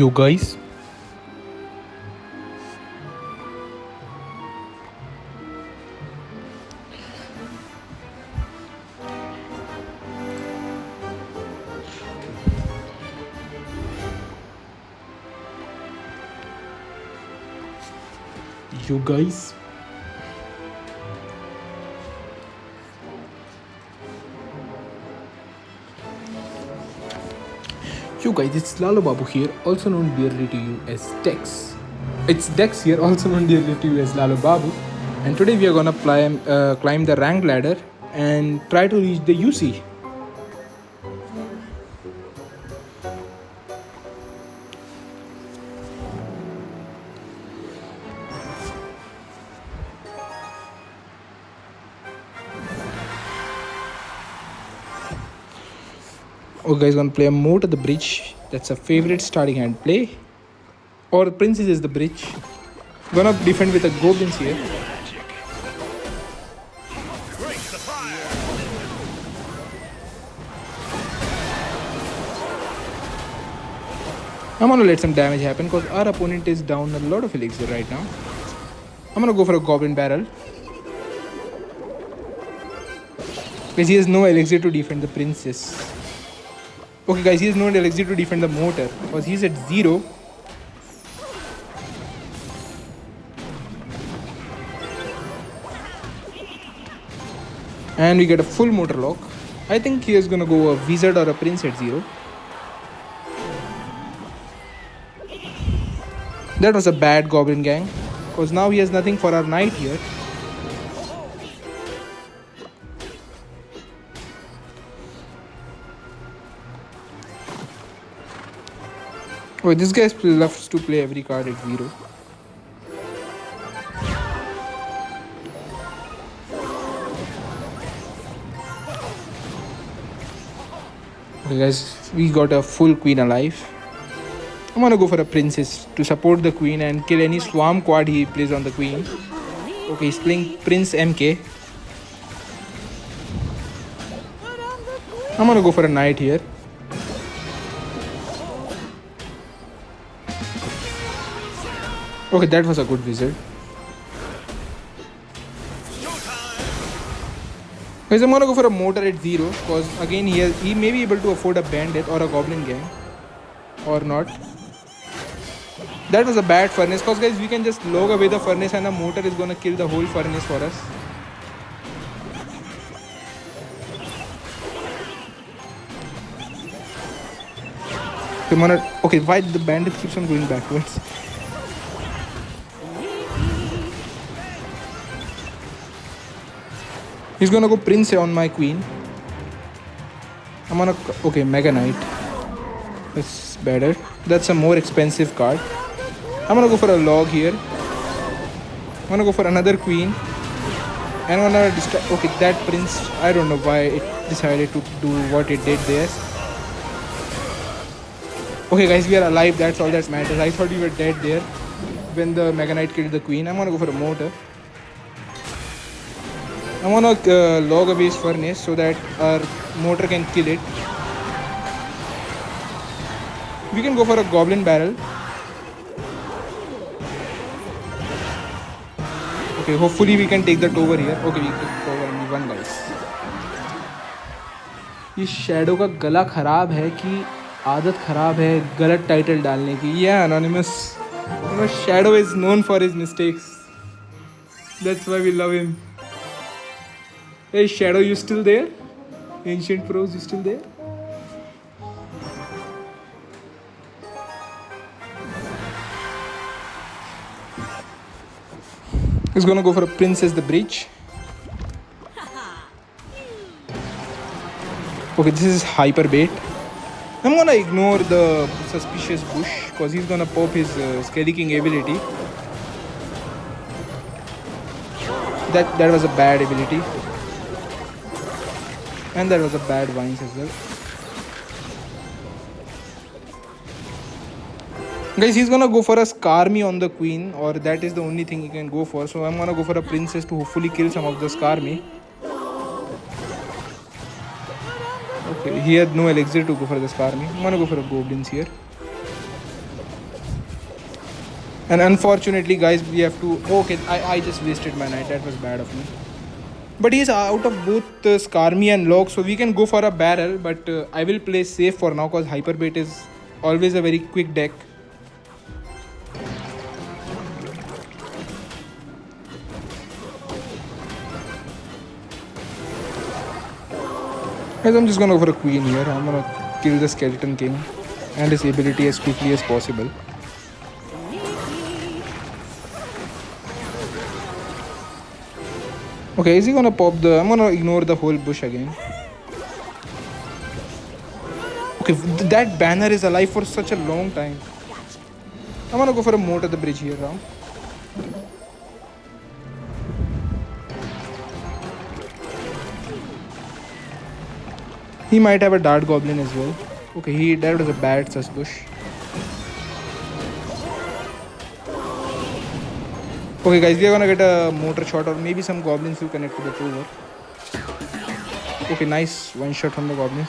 Yo guys, yo guys, it's Lalo Babu here, also known dearly to you as Dex. It's Dex here, also known dearly to you as Lalo Babu, and today we are gonna climb the rank ladder and try to reach the UC. Okay guys, gonna play a mortar the bridge. That's a favorite starting hand play. Or princess is the bridge. Gonna defend with a goblins here. I'm gonna let some damage happen because our opponent is down a lot of elixir right now. I'm gonna go for a goblin barrel. Because he has no elixir to defend the princess. Okay guys, he has no elixir to defend the mortar because he's at 0. And we get a full mortar lock. I think he is gonna go a wizard or a prince at 0. That was a bad goblin gang because now he has nothing for our knight here. Oh, this guy loves to play every card at 0. Okay guys, we got a full queen alive. I'm gonna go for a princess to support the queen and kill any swarm quad he plays on the queen. Okay, he's playing Prince MK. I'm gonna go for a knight here. Okay, that was a good wizard. Guys, I'm gonna go for a mortar at 0 because again he may be able to afford a bandit or a goblin gang. Or not. That was a bad furnace because guys we can just log away the furnace and the mortar is gonna kill the whole furnace for us. Okay, why the bandit keeps on going backwards? He's gonna go prince on my queen. I'm gonna... Okay, mega knight. That's better. That's a more expensive card. I'm gonna go for a log here. I'm gonna go for another queen. And I'm gonna destroy... Okay, that prince... I don't know why it decided to do what it did there. Okay guys, we are alive. That's all that matters. I thought we were dead there when the mega knight killed the queen. I'm gonna go for a mortar. I'm gonna log away his furnace so that our mortar can kill it. We can go for a goblin barrel. Okay, hopefully we can take that over here. Okay, we took over and we won guys. ये shadow का गला खराब है कि आदत खराब है गलत टाइटल डालने की. Yeah, anonymous. You know, Shadow is known for his mistakes. That's why we love him. Hey Shadow, you still there? Ancient Pros, you still there? He's gonna go for a princess the bridge. Okay, this is hyperbait. I'm gonna ignore the suspicious bush because he's gonna pop his Skelly King ability. That was a bad ability. And that was a bad vines as well. Guys, he's gonna go for a scar me on the queen, or that is the only thing he can go for. So I'm gonna go for a princess to hopefully kill some of the scar me. Okay, he had no elixir to go for the scar me. I'm gonna go for a goblins here. And unfortunately, guys, we have to. Okay, I just wasted my knight. That was bad of me. But he's out of both Skarmy and Log, so we can go for a barrel. But I will play safe for now because hyperbait is always a very quick deck. Guys, I'm just gonna go for a queen here. I'm gonna kill the skeleton king and his ability as quickly as possible. Okay, is he gonna pop the... I'm gonna ignore the whole bush again. Okay, that banner is alive for such a long time. I'm gonna go for a mortar the bridge here now. He might have a dart goblin as well. Okay, that was a bad sus bush. Okay guys, we are gonna get a mortar shot or maybe some goblins will connect to the tower. Okay, nice one shot from the goblins.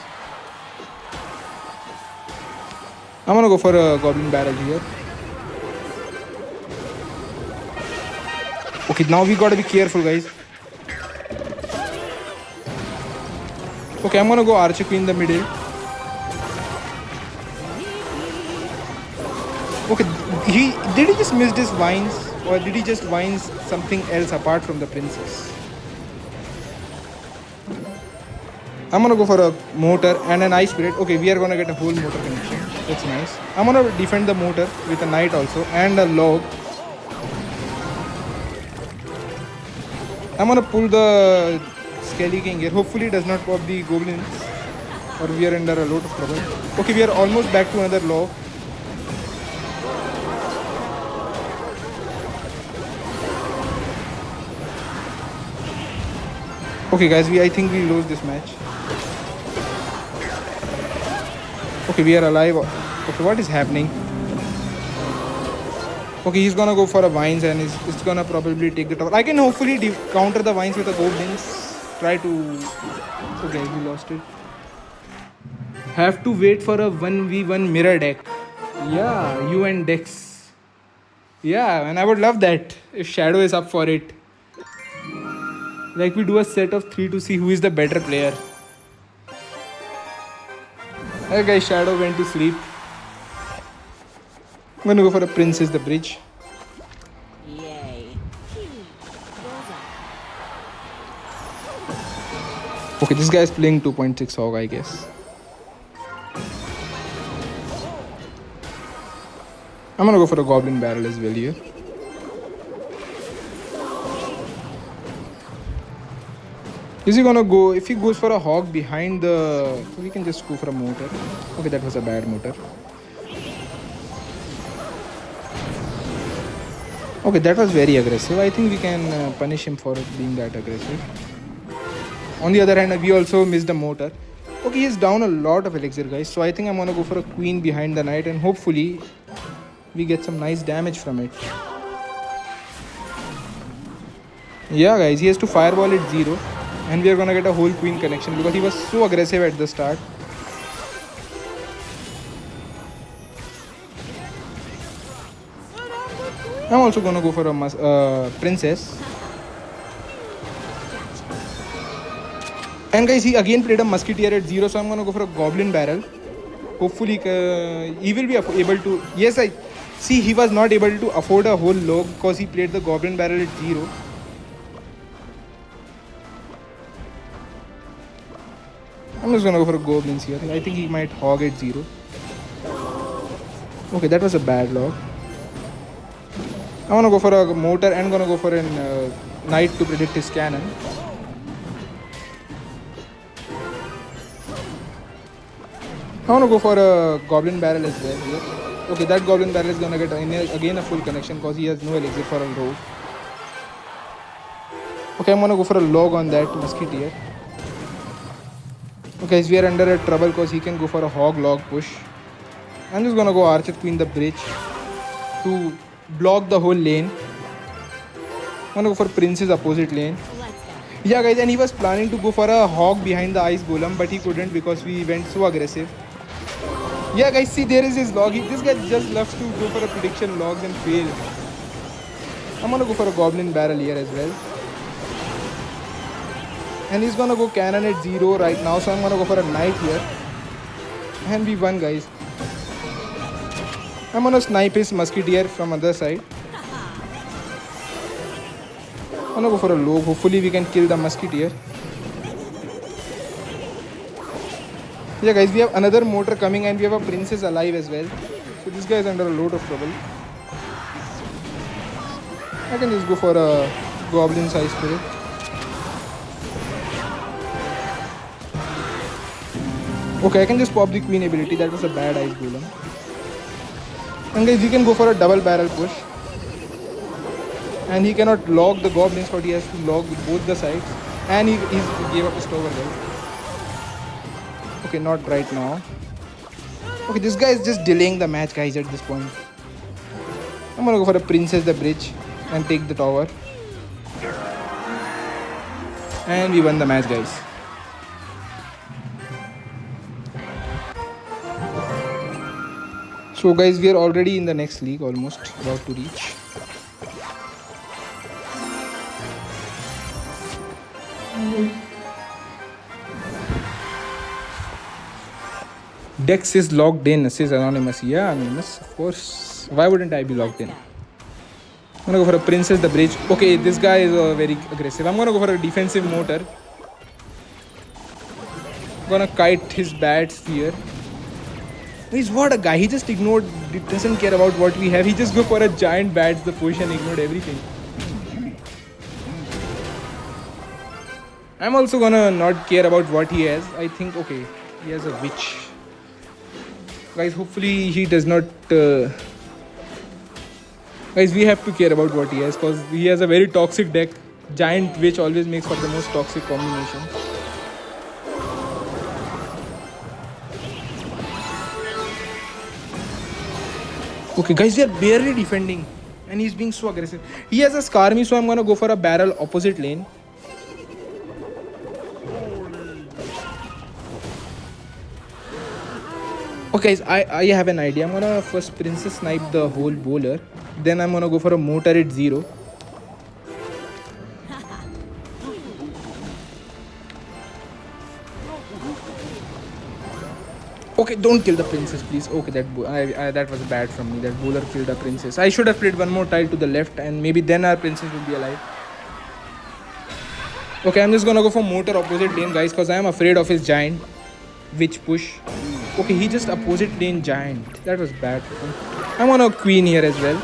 I'm gonna go for a goblin barrel here. Okay, now we gotta be careful, guys. Okay, I'm gonna go archer queen in the middle. Okay, did he just miss his vines, or did he just vines something else apart from the princess? I'm gonna go for a mortar and an ice spirit. Okay, we are gonna get a whole mortar connection. That's nice. I'm gonna defend the mortar with a knight also and a log. I'm gonna pull the Skelly King here. Hopefully it does not pop the goblins or we are under a lot of trouble. Okay, we are almost back to another log. Okay guys, I think we lose this match. Okay, we are alive. Okay, what is happening? Okay, he's gonna go for a vines and it's gonna probably take the tower. I can hopefully counter the vines with the goblins. Try to... Okay, we lost it. Have to wait for a 1v1 mirror deck. Yeah, you and Dex. Yeah, and I would love that if Shadow is up for it. Like we do a set of 3 to see who is the better player. Okay guys, Shadow went to sleep. I'm gonna go for a princess the bridge. Yay. Okay, this guy is playing 2.6 hog, I guess. I'm gonna go for a goblin barrel as well here. Is he gonna go... If he goes for a hog behind the... So we can just go for a mortar. Okay, that was a bad mortar. Okay, that was very aggressive. I think we can punish him for being that aggressive. On the other hand, we also missed the mortar. Okay, he's down a lot of elixir, guys. So I think I'm gonna go for a queen behind the knight and hopefully we get some nice damage from it. Yeah, guys, he has to fireball at 0. And we are gonna get a whole queen connection because he was so aggressive at the start. I'm also gonna go for a princess. And guys, he again played a musketeer at 0, so I'm gonna go for a goblin barrel. Hopefully he will be able to... Yes, I see he was not able to afford a whole log because he played the goblin barrel at 0. I'm just gonna go for a goblins here. I think he might hog at 0. Okay, that was a bad log. I wanna go for a mortar and gonna go for a knight to predict his cannon. I wanna go for a goblin barrel as well here. Okay, that goblin barrel is gonna get again a full connection because he has no elixir for a rogue. Okay, I'm gonna go for a log on that musketeer. Okay, we are under a trouble because he can go for a hog log push. I'm just gonna go archer queen the bridge to block the whole lane. I'm gonna go for prince's opposite lane. Yeah guys, and he was planning to go for a hog behind the ice golem, but he couldn't because we went so aggressive. Yeah guys, see there is his log. This guy just loves to go for a prediction logs and fail. I'm gonna go for a goblin barrel here as well. And he's gonna go cannon at 0 right now, so I'm gonna go for a knight here. And we won, guys. I'm gonna snipe his musketeer from other side. I'm gonna go for a log. Hopefully we can kill the musketeer. Yeah, guys, we have another mortar coming and we have a princess alive as well. So this guy is under a lot of trouble. I can just go for a goblin size spirit. Okay, I can just pop the queen ability. That was a bad ice golem. And guys, we can go for a double barrel push. And he cannot log the goblins, but he has to log both the sides. And he gave up his tower, guys. Okay, not right now. Okay, this guy is just delaying the match, guys, at this point. I'm gonna go for a princess the bridge and take the tower. And we won the match, guys. So guys, we are already in the next league, almost about to reach. Dex is logged in, says Anonymous. Yeah, Anonymous, of course. Why wouldn't I be logged in? I'm gonna go for a princess the bridge. Okay, this guy is very aggressive. I'm gonna go for a defensive mortar. Gonna kite his bats here. He's what a guy. He just ignored. He doesn't care about what we have. He just go for a giant bats the push and ignored everything. I'm also gonna not care about what he has. I think okay, he has a witch. Guys, hopefully he does not. Guys, we have to care about what he has because he has a very toxic deck. Giant witch always makes for the most toxic combination. Okay, guys, we are barely defending and he's being so aggressive. He has a Skarmy, so I'm gonna go for a barrel opposite lane. Okay, guys, I have an idea. I'm gonna first princess snipe the whole bowler. Then I'm gonna go for a mortar at 0. Okay, don't kill the princess, please. Okay, that was bad from me. That bowler killed the princess. I should have played one more tile to the left, and maybe then our princess would be alive. Okay, I'm just gonna go for mortar opposite lane, guys, because I am afraid of his giant witch push. Okay, he just opposite lane giant. That was bad for him. I'm on a queen here as well.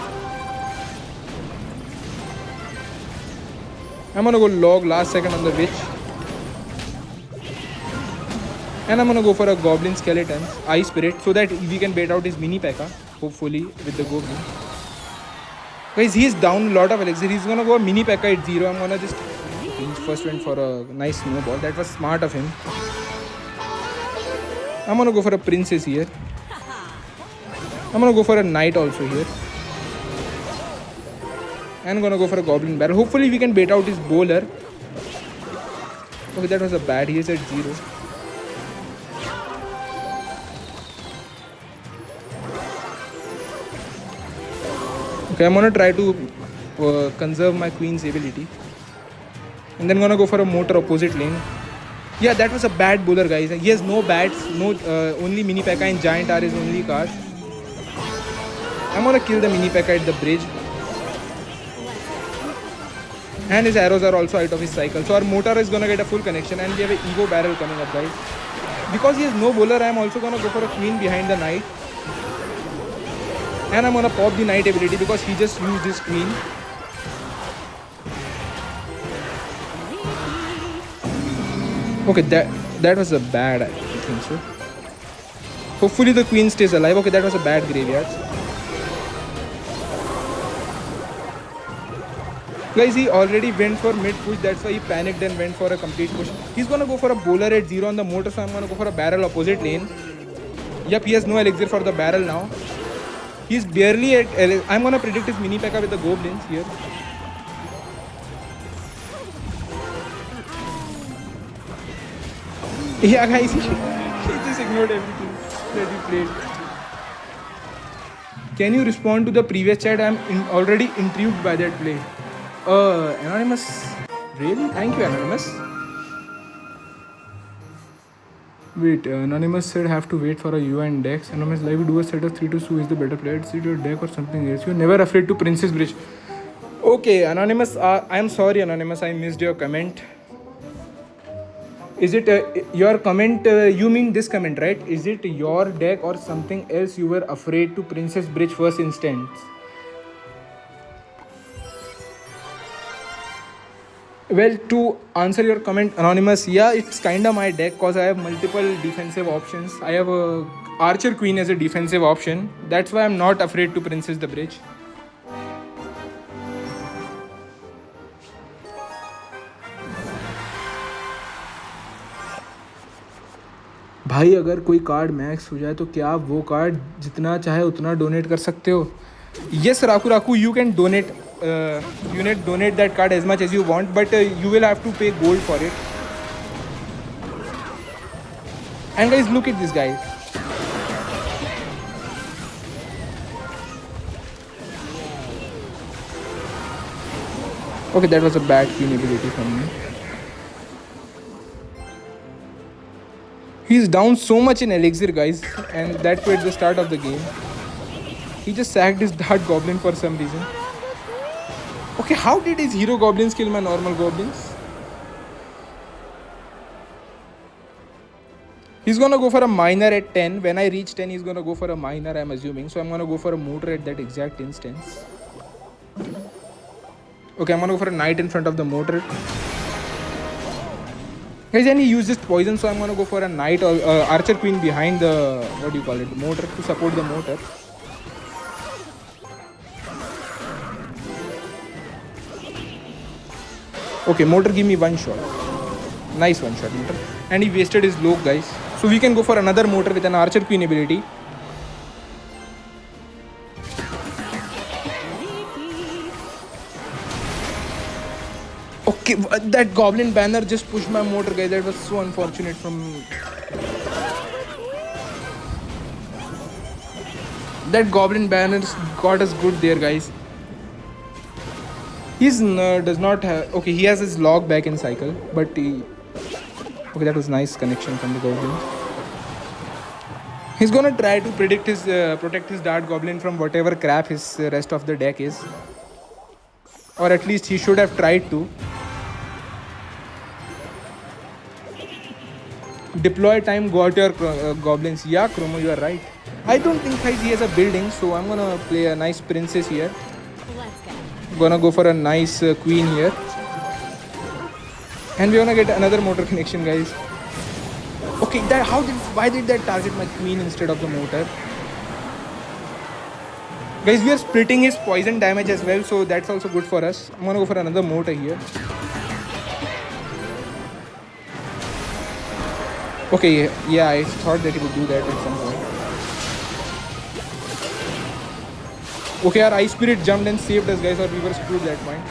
I'm gonna go log last second on the witch. And I'm gonna go for a goblin skeleton, eye spirit, so that we can bait out his mini P.E.K.K.A. hopefully with the goblin. Guys, he's down a lot of elixir. He's gonna go mini P.E.K.K.A. at 0. I'm gonna just first went for a nice snowball. That was smart of him. I'm gonna go for a princess here. I'm gonna go for a knight also here. And I'm gonna go for a goblin barrel. Hopefully we can bait out his bowler. Okay, that was a bad. He is at 0. Okay, I'm gonna try to conserve my queen's ability. And then gonna go for a mortar opposite lane. Yeah, that was a bad bowler, guys. He has no bats, no only mini P.E.K.K.A. and giant are his only cards. I'm gonna kill the mini P.E.K.K.A. at the bridge. And his arrows are also out of his cycle. So our mortar is gonna get a full connection and we have an ego barrel coming up, guys. Because he has no bowler, I'm also gonna go for a queen behind the knight. And I'm gonna pop the knight ability because he just used his queen. Okay, that was a bad, I think so. Hopefully the queen stays alive. Okay, that was a bad graveyard. Guys, he already went for mid push. That's why he panicked and went for a complete push. He's gonna go for a bowler at 0 on the mortar, so I'm gonna go for a barrel opposite lane. Yep, he has no elixir for the barrel now. He's barely at... I'm gonna predict his mini P.E.K.K.A. with the goblins here. Yeah, guys, he just ignored everything that he played. Can you respond to the previous chat? I'm already intrigued by that play. Anonymous. Really? Thank you, Anonymous. Wait, Anonymous said have to wait for a UN Dex. Anonymous live do a set of 3 to who is the better player. It's your deck or something else. You're never afraid to Princess Bridge. Okay, Anonymous. I'm sorry, Anonymous. I missed your comment. Is it your comment? You mean this comment, right? Is it your deck or something else you were afraid to Princess Bridge first instance? Well, to answer your comment, Anonymous, yeah, it's kinda my deck because I have multiple defensive options. I have a Archer Queen as a defensive option. That's why I'm not afraid to Princess the Bridge. भाई अगर कोई card max हो जाए तो क्या आप वो card जितना चाहे उतना डोनेट कर सकते हो? Yes, Raku, you can donate. Donate that card as much as you want, but you will have to pay gold for it. And guys, look at this guy. Okay, that was a bad queen ability from me. He's down so much in elixir, guys, and that was at the start of the game. He just sacked his dart goblin for some reason. Okay, how did his hero goblins kill my normal goblins? He's gonna go for a minor at 10. When I reach 10, he's gonna go for a minor, I'm assuming. So I'm gonna go for a mortar at that exact instance. Okay, I'm gonna go for a knight in front of the mortar. Guys, and he uses poison, so I'm gonna go for a knight or archer queen behind the mortar to support the mortar. Okay, mortar give me one shot. Nice one shot, mortar. And he wasted his log, guys. So we can go for another mortar with an archer queen ability. Okay, that goblin banner just pushed my mortar, guys. That was so unfortunate from... That goblin banner got us good there, guys. He's does not have... Okay, he has his log back in cycle, but he... Okay, that was nice connection from the goblin. He's gonna try to protect his dart goblin from whatever crap his rest of the deck is. Or at least he should have tried to. Deploy time got your goblins. Yeah, Chromo, you are right. I don't think he has a building, so I'm gonna play a nice princess here. Gonna go for a nice queen here. And we're gonna get another mortar connection, guys. Okay, why did that target my queen instead of the mortar? Guys, we are splitting his poison damage as well, so that's also good for us. I'm gonna go for another mortar here. Okay, yeah, I thought that he would do that at some point. Okay, our Ice Spirit jumped and saved us, guys, or we were screwed that point.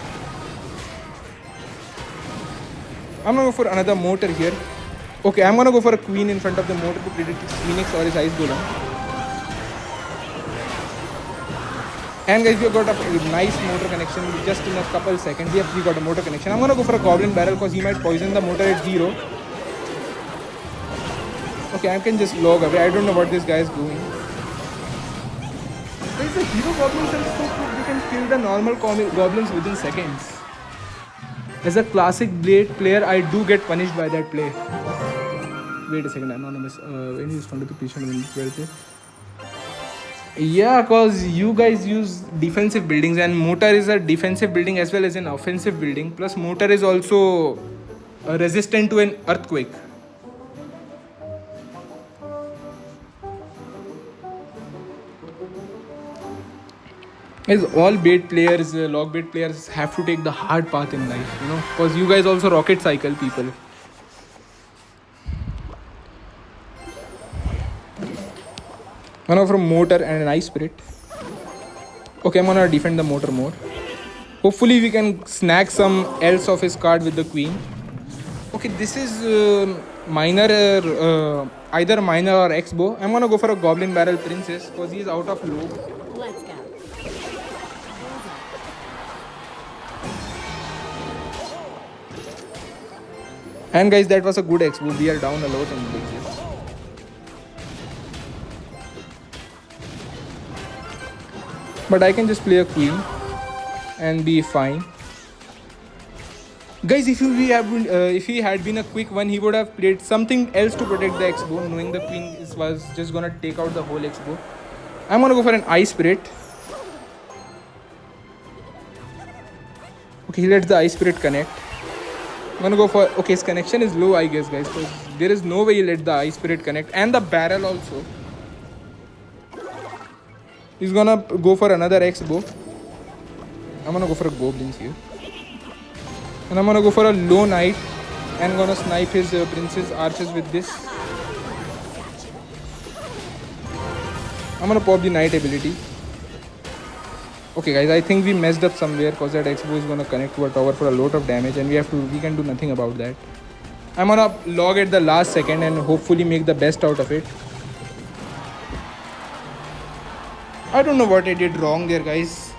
I'm gonna go for another mortar here. Okay, I'm gonna go for a queen in front of the mortar to predict his Phoenix or his Ice Golem. And guys, we got a nice mortar connection just in a couple seconds. Yep, we got a mortar connection. I'm gonna go for a goblin barrel because he might poison the mortar at 0. Okay, I can just log away. I don't know what this guy is doing. Guys, the hero goblins are so good. They can kill the normal goblins within seconds. As a classic blade player, I do get punished by that play. Wait a second, Anonymous. When you responded to patient when 12. Yeah, because you guys use defensive buildings, and mortar is a defensive building as well as an offensive building. Plus, mortar is also resistant to an earthquake. Guys, all bait players, log bait players have to take the hard path in life, you know, because you guys also rocket cycle people. One of from mortar and an ice spirit. Okay, I'm gonna defend the mortar more. Hopefully we can snag some else of his card with the queen. Okay, this is either minor or X-bow. I'm gonna go for a goblin barrel princess because he's out of low. Let's go. And guys, that was a good X-Bow. We are down a lot in big. But I can just play a queen and be fine. Guys, if he had been a quick one, he would have played something else to protect the X-Bow, knowing the queen was just gonna take out the whole X-Bow. I'm gonna go for an Ice Spirit. Okay, he lets the Ice Spirit connect. I'm gonna go for... Okay, his connection is low, I guess, guys, because there is no way he let the Ice Spirit connect. And the barrel also. He's gonna go for another X-Bow. I'm gonna go for a Goblins here. And I'm gonna go for a low knight. And gonna snipe his prince's archers with this. I'm gonna pop the knight ability. Okay guys, I think we messed up somewhere because that X-Bow is gonna connect to a tower for a lot of damage and we can do nothing about that. I'm gonna log at the last second and hopefully make the best out of it. I don't know what I did wrong there, guys,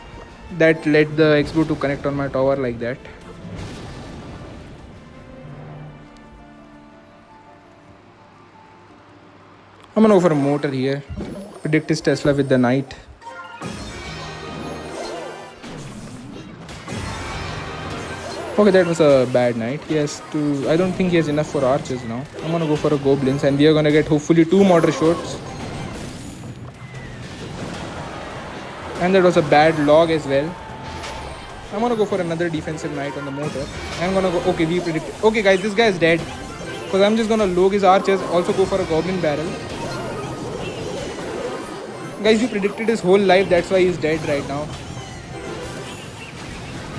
that led the X-Bow to connect on my tower like that. I'm gonna go for a mortar here. Predict his Tesla with the knight. Okay, that was a bad knight. I don't think he has enough for archers now. I'm gonna go for a goblins and we are gonna get hopefully 2 mortar shots. And that was a bad log as well. I'm gonna go for another defensive knight on the mortar. I'm gonna go... Okay, we predicted... Okay guys, this guy is dead. Because I'm just gonna log his archers. Also go for a goblin barrel. Guys, we predicted his whole life. That's why he's dead right now.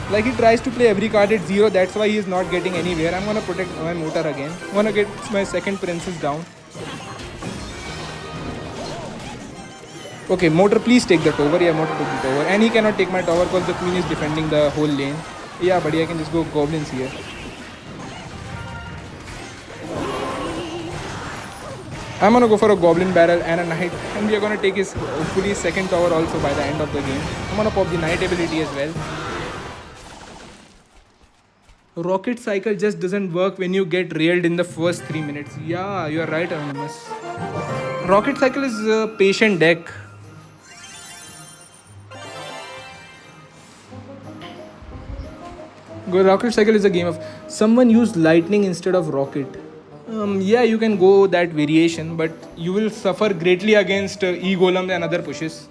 Like, he tries to play every card at 0. That's why he is not getting anywhere. I'm gonna protect my mortar again. I'm gonna get my second princess down. Okay, mortar, please take the tower. Yeah, mortar took the tower. And he cannot take my tower because the queen is defending the whole lane. Yeah, buddy, I can just go goblins here. I'm gonna go for a goblin barrel and a knight. And we are gonna take his hopefully second tower also by the end of the game. I'm gonna pop the knight ability as well. Rocket cycle just doesn't work when you get railed in the first 3 minutes. Yeah, you are right, Anonymous. Rocket cycle is a patient deck. Rocket cycle is a game of someone used lightning instead of rocket. Yeah, you can go that variation, but you will suffer greatly against E-Golem and other pushes.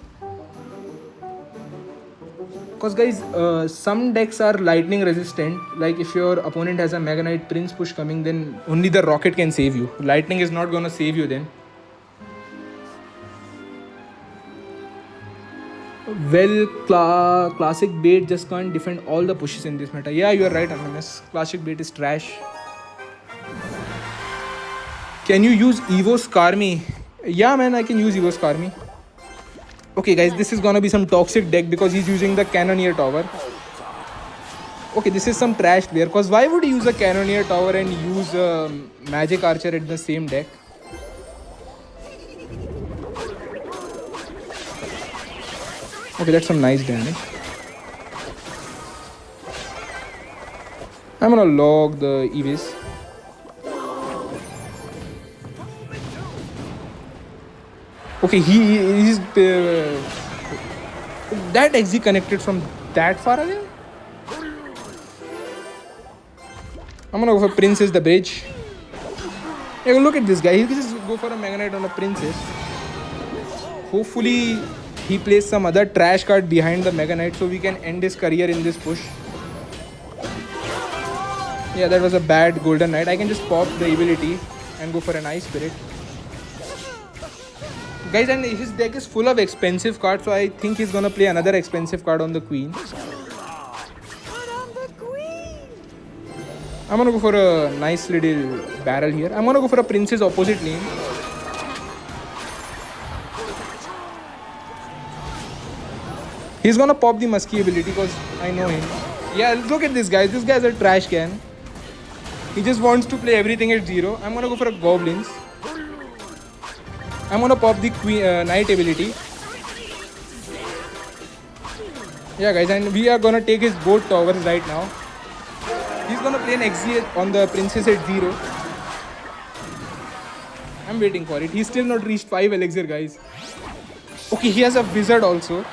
Because guys, some decks are lightning resistant. Like if your opponent has a Mega Knight Prince push coming, then only the rocket can save you. Lightning is not gonna save you then. Well, classic bait just can't defend all the pushes in this meta. Yeah, you are right, Anonymous. Classic bait is trash. Can you use Evo Skarmy? Yeah, man, I can use Evo Skarmy. Okay, guys, this is gonna be some toxic deck because he's using the Cannoneer Tower. Okay, this is some trash player because why would he use a Cannoneer Tower and use a Magic Archer at the same deck? Okay, that's some nice damage. I'm gonna log the Evis. Okay, he's that exit connected from that far away. I'm gonna go for Princess the Bridge. Yeah, look at this guy. He can just go for a Mega Knight on a Princess. Hopefully, he plays some other trash card behind the Mega Knight so we can end his career in this push. Yeah, that was a bad Golden Knight. I can just pop the ability and go for an Ice Spirit. Guys, and his deck is full of expensive cards, so I think he's gonna play another expensive card on the Queen. I'm gonna go for a nice little barrel here. I'm gonna go for a Princess opposite lane. He's gonna pop the Musky ability because I know him. Yeah, look at this guy. This guy's a trash can. He just wants to play everything at 0. I'm gonna go for a Goblins. I'm gonna pop the Knight ability. Yeah, guys, and we are gonna take his both towers right now. He's gonna play an XZ on the princess at 0. I'm waiting for it. He's still not reached 5 elixir, guys. Okay, he has a wizard also.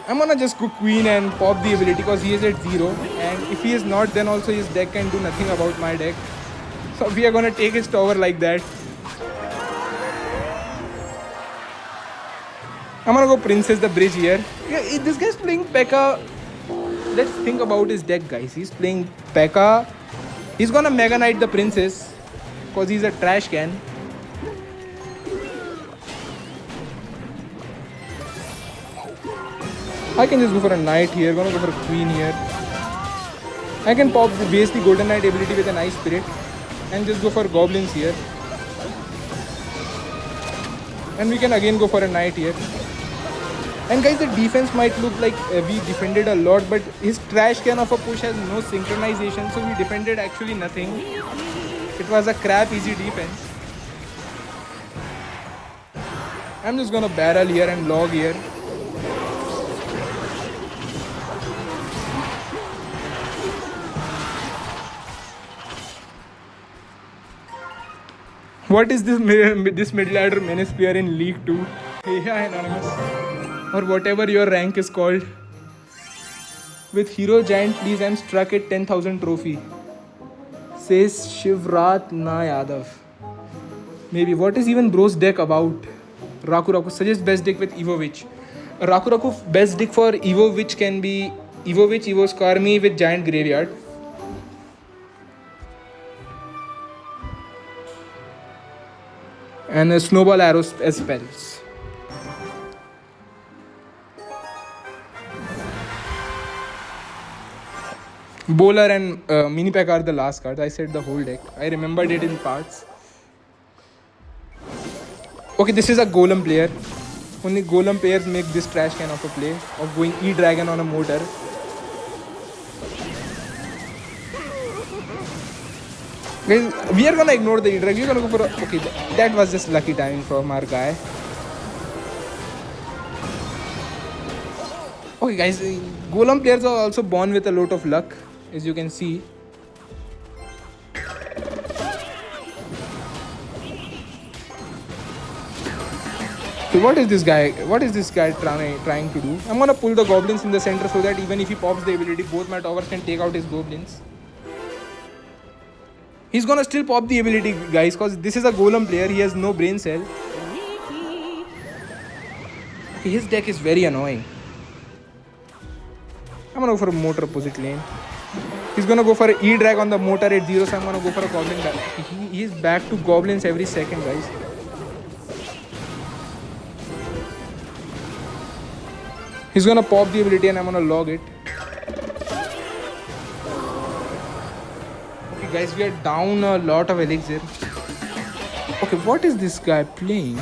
I'm gonna just go queen and pop the ability because he is at 0. And if he is not, then also his deck can do nothing about my deck. So we are gonna take his tower like that. I'm gonna go princess the bridge here. Yeah, this guy's playing P.E.K.K.A. Let's think about his deck, guys. He's playing P.E.K.K.A. He's gonna Mega Knight the princess because he's a trash can. I can just go for a knight here. Gonna go for a queen here. I can pop the base the golden knight ability with a nice spirit and just go for goblins here. And we can again go for a knight here. And guys, the defense might look like we defended a lot, but his trash can of a push has no synchronization, so we defended actually nothing. It was a crap easy defense. I'm just gonna barrel here and log here. What is this middle ladder menace player in League 2? Yeah, Anonymous. Or whatever your rank is called. With Hero Giant, please, I'm struck at 10,000 trophy. Says Shivrat Na Yadav. Maybe. What is even bro's deck about? Raku suggest best deck with Evovich. Raku best deck for Evovich can be Evovich, Evo Skarmy with Giant Graveyard. And a snowball arrows as spells. Bowler and mini pack are the last cards. I said the whole deck. I remembered it in parts. Okay, this is a Golem player. Only Golem players make this trash can of a play of going E-Dragon on a mortar. Guys, we are gonna ignore the E-Dragon. We're gonna go for a... Okay, that was just lucky timing from our guy. Okay, guys, Golem players are also born with a lot of luck, as you can see. So what is this guy? What is this guy trying to do? I'm gonna pull the goblins in the center so that even if he pops the ability, both my towers can take out his goblins. He's gonna still pop the ability, guys, because this is a Golem player. He has no brain cell. His deck is very annoying. I'm gonna go for a mortar opposite lane. He's gonna go for an E-Drag on the mortar at 0, so I'm gonna go for a goblin. He's back to goblins every second, guys. He's gonna pop the ability and I'm gonna log it. Okay, guys, we are down a lot of elixir. Okay, what is this guy playing?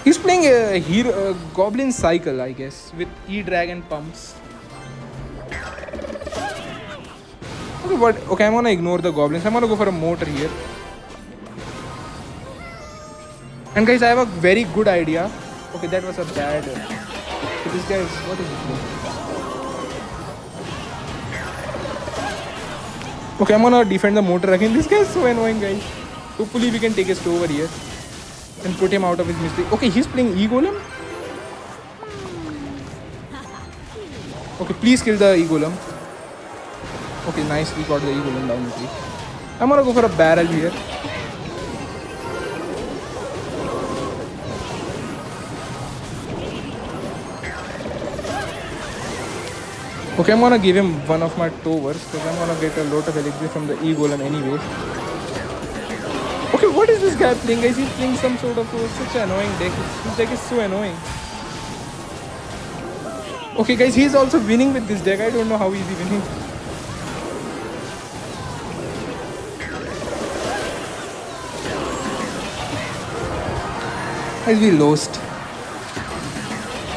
He's playing a hero, goblin cycle, I guess, with E-Dragon pumps. Okay, but okay, I'm gonna ignore the goblins. I'm gonna go for a mortar here. And guys, I have a very good idea. Okay, that was a bad. So this guy is, what is he doing? Okay, I'm gonna defend the mortar again. This guy is so annoying, guys. Hopefully, we can take his over here and put him out of his mistake. Okay, he's playing E-Golem. Okay, please kill the E-Golem. Okay, nice. We got the E-Golem down. Okay. I'm gonna go for a barrel here. Okay, I'm gonna give him one of my towers because I'm gonna get a lot of elixir from the E-Golem anyways. Okay, what is this guy playing, guys? He's playing some sort of such an annoying deck. His deck is so annoying. Okay, guys, he's also winning with this deck. I don't know how he's winning. Guys, we lost.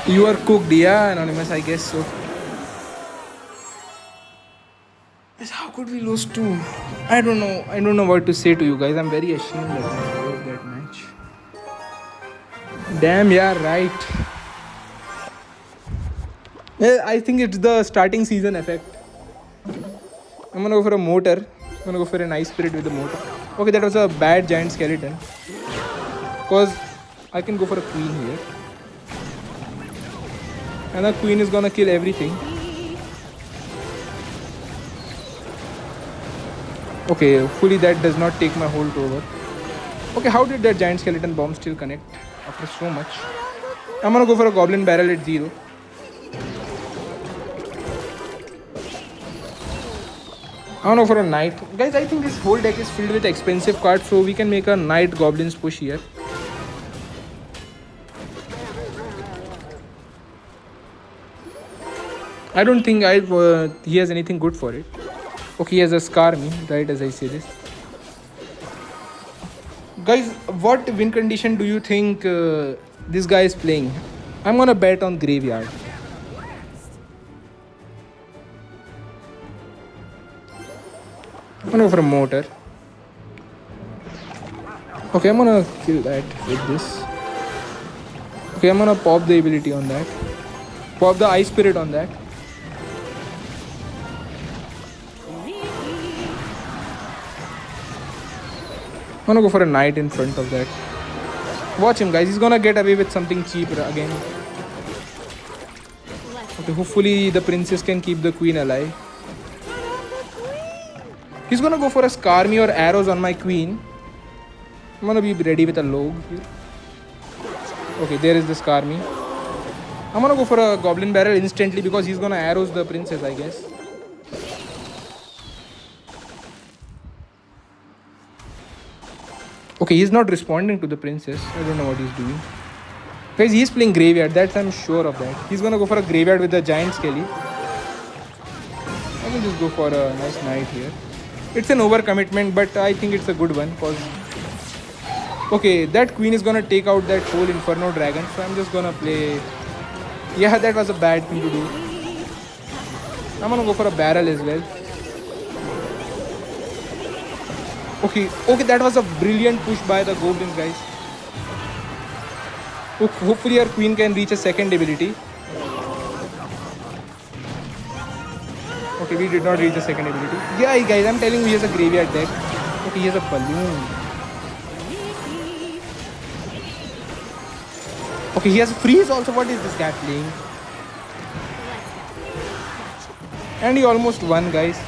You are cooked, yeah, Anonymous, I guess so. How could we lose two? I don't know what to say to you guys. I'm very ashamed that I lost that match. Damn, yeah, right. I think it's the starting season effect. I'm gonna go for a mortar. I'm gonna go for an ice spirit with the mortar. Okay, that was a bad giant skeleton. Cause I can go for a queen here. And the queen is gonna kill everything. Okay, hopefully that does not take my hold over. Okay, how did that giant skeleton bomb still connect after so much? I'm gonna go for a goblin barrel at 0. I'm gonna go for a knight. Guys, I think this whole deck is filled with expensive cards, so we can make a knight goblins push here. I don't think he has anything good for it. Okay, he has a scar me, right as I say this. Guys, what win condition do you think this guy is playing? I'm gonna bet on graveyard. I'm gonna go for a mortar. Okay, I'm gonna kill that with this. Okay, I'm gonna pop the ability on that. Pop the ice spirit on that. I'm gonna go for a knight in front of that. Watch him, guys. He's gonna get away with something cheap again. Okay, hopefully the princess can keep the queen alive. He's gonna go for a scar me or arrows on my queen. I'm gonna be ready with a log here. Okay, there is the scar me. I'm gonna go for a goblin barrel instantly because he's gonna arrows the princess, I guess. Okay, he's not responding to the princess. I don't know what he's doing. Guys, he's playing graveyard. That's I'm sure of that. He's gonna go for a graveyard with the giant skelly. I can just go for a nice knight here. It's an overcommitment, but I think it's a good one. Cause okay, that queen is gonna take out that whole inferno dragon. So I'm just gonna play. Yeah, that was a bad thing to do. I'm gonna go for a barrel as well. Okay, that was a brilliant push by the goblins, guys. Hopefully our queen can reach a second ability. Okay, we did not reach the second ability. Yeah, guys, I'm telling you, he has a graveyard deck. Okay, he has a balloon. Okay, he has a freeze also. What is this guy playing? And he almost won, guys.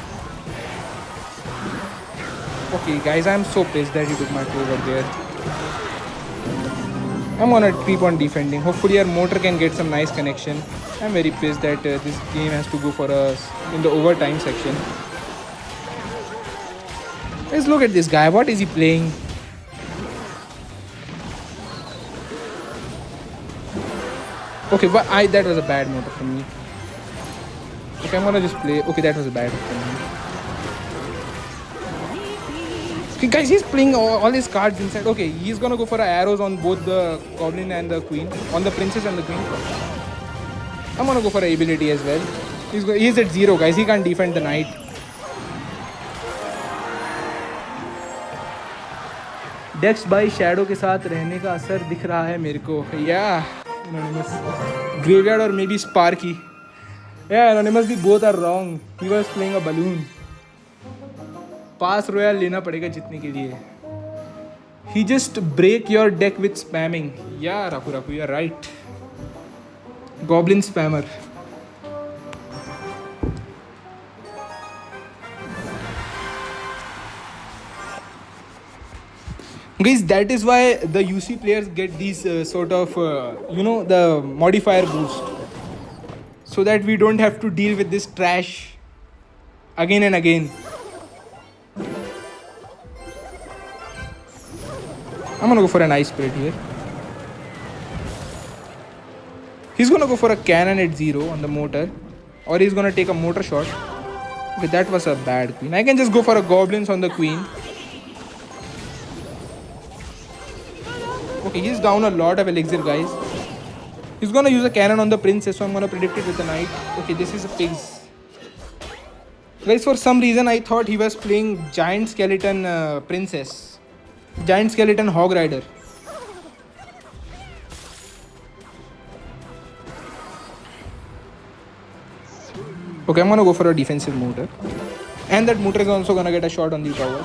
Okay, guys, I'm so pissed that he took my 2 over there. I'm gonna keep on defending. Hopefully our mortar can get some nice connection. I'm very pissed that this game has to go for us in the overtime section. Let's look at this guy. What is he playing? Okay, but that was a bad mortar from me. Okay, I'm gonna just play. Okay, that was a bad from me. Okay, guys, he's playing all his cards inside. Okay, he's gonna go for arrows on both the goblin and the queen, on the princess and the queen. I'm gonna go for an ability as well. He's at 0, guys. He can't defend the knight. डेक्स by shadow के साथ रहने का असर दिख रहा है मेरे को. Yeah, Anonymous. Graveyard or maybe Sparky. Yeah, Anonymous, we both are wrong. He was playing a balloon. Pass royal लेना पड़ेगा जीतने के लिए. He just break your deck with spamming. Yeah, Raku, you're right. Goblin spammer. Guys, that is why the UC players get these sort of, the modifier boost. So that we don't have to deal with this trash again and again. I'm gonna go for an ice spirit here. He's gonna go for a cannon at 0 on the mortar. Or he's gonna take a mortar shot. Okay, that was a bad queen. I can just go for a goblins on the queen. Okay, he's down a lot of elixir, guys. He's gonna use a cannon on the princess, so I'm gonna predict it with the knight. Okay, this is a pigs. Guys, for some reason I thought he was playing giant skeleton princess. Giant skeleton hog rider. Okay, I'm gonna go for a defensive mortar. And that mortar is also gonna get a shot on the tower.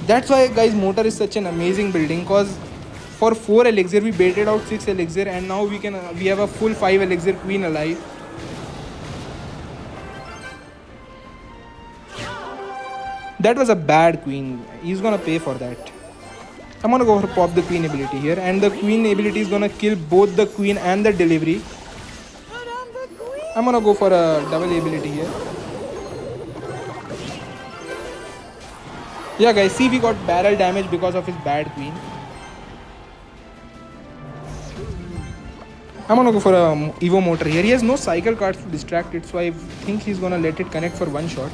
That's why, guys, mortar is such an amazing building, cause for 4 elixir we baited out 6 elixir, and now we have a full 5 elixir queen alive. That was a bad queen. He's gonna pay for that. I'm gonna go for pop the queen ability here, and the queen ability is gonna kill both the queen and the delivery. I'm gonna go for a double ability here. Yeah, guys, see, we got barrel damage because of his bad queen. I'm gonna go for a Evo mortar here. He has no cycle cards to distract it, so I think he's gonna let it connect for one shot.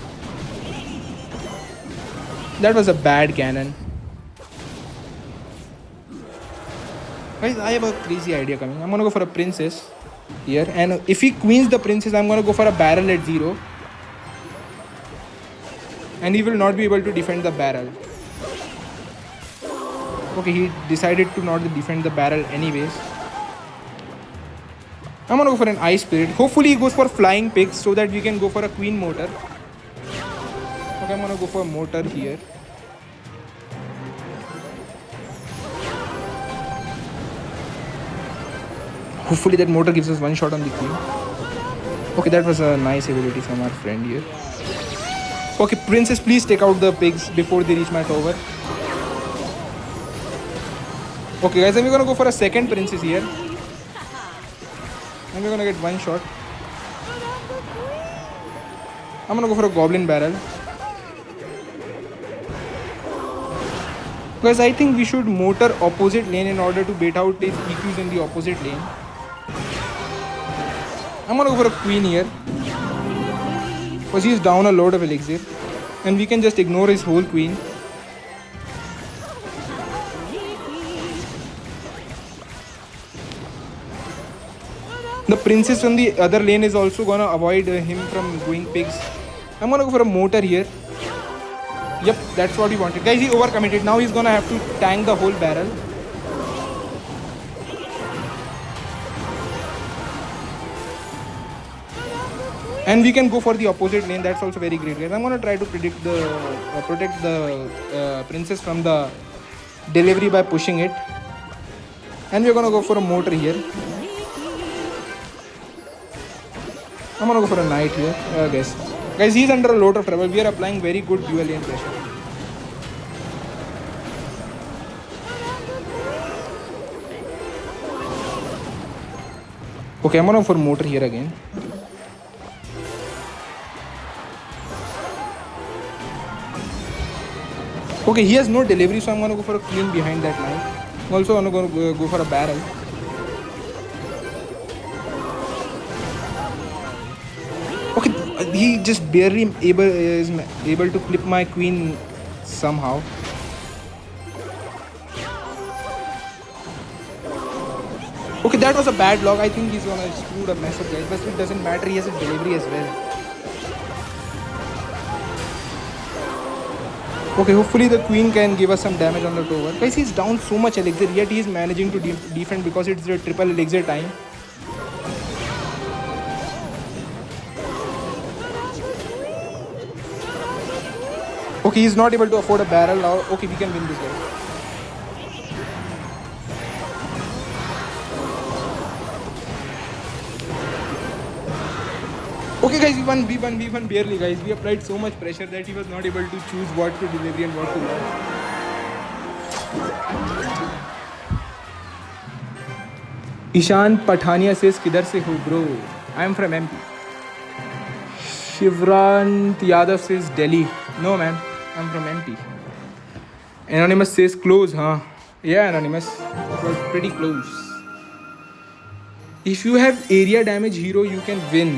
That was a bad cannon. Guys, I have a crazy idea coming. I'm gonna go for a princess here, and if he queens the princess, I'm gonna go for a barrel at 0. And he will not be able to defend the barrel. Okay, he decided to not defend the barrel anyways. I'm gonna go for an ice spirit. Hopefully he goes for flying pigs so that we can go for a queen mortar. Okay, I'm gonna go for a mortar here. Hopefully that mortar gives us one shot on the queen. Okay, that was a nice ability from our friend here. Okay, princess, please take out the pigs before they reach my tower. Okay, guys, and we're gonna go for a second princess here. And we're gonna get one shot. I'm gonna go for a goblin barrel. Guys, I think we should mortar opposite lane in order to bait out his EQs in the opposite lane. I'm gonna go for a queen here, because he's down a load of elixir, and we can just ignore his whole queen. The princess from the other lane is also gonna avoid him from going pigs. I'm gonna go for a mortar here. Yep, that's what he wanted. Guys, he overcommitted. Now he's gonna have to tank the whole barrel. And we can go for the opposite lane. That's also very great, guys. I'm gonna try to protect the princess from the delivery by pushing it. And we're gonna go for a mortar here. I'm gonna go for a knight here. Guys, he's under a lot of trouble. We are applying very good dual lane pressure. Okay, I'm gonna go for mortar here again. Okay, he has no delivery, so I'm gonna go for a queen behind that line. Also, I'm gonna go for a barrel. Okay, he just barely is able to clip my queen somehow. Okay, that was a bad log. I think he's gonna screw the mess up, guys. But it doesn't matter. He has a delivery as well. Okay, hopefully the queen can give us some damage on the tower. Guys, he's down so much elixir, yet he's managing to defend because it's the triple elixir time. Okay, he's not able to afford a barrel now. Okay, we can win this guy. Okay, guys, we won barely, guys. We applied so much pressure that he was not able to choose what to deliver and what to lose. Ishan Pathania says, "Kidhar se ho, bro? I am from MP." Shivrant Yadav says, "Delhi." No, man, I'm from MP. Anonymous says, "Close, huh?" Yeah, Anonymous. It was pretty close. If you have area damage hero, you can win.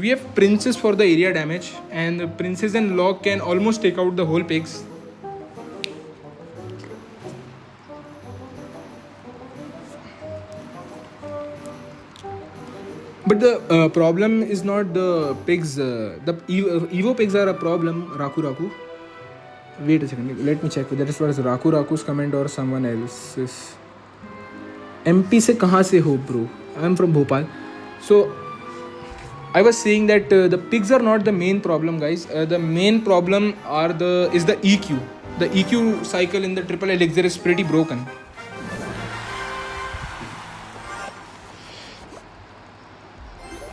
We have princess for the area damage, and the princess and log can almost take out the whole pigs. But the problem is not the pigs. The Evo pigs are a problem. Raku. Wait a second. Let me check whether this was Raku's comment or someone else's. MP से कहाँ से हो, bro? I am from Bhopal. So I was saying that the pigs are not the main problem, guys. The main problem is the EQ. The EQ cycle in the triple elixir is pretty broken.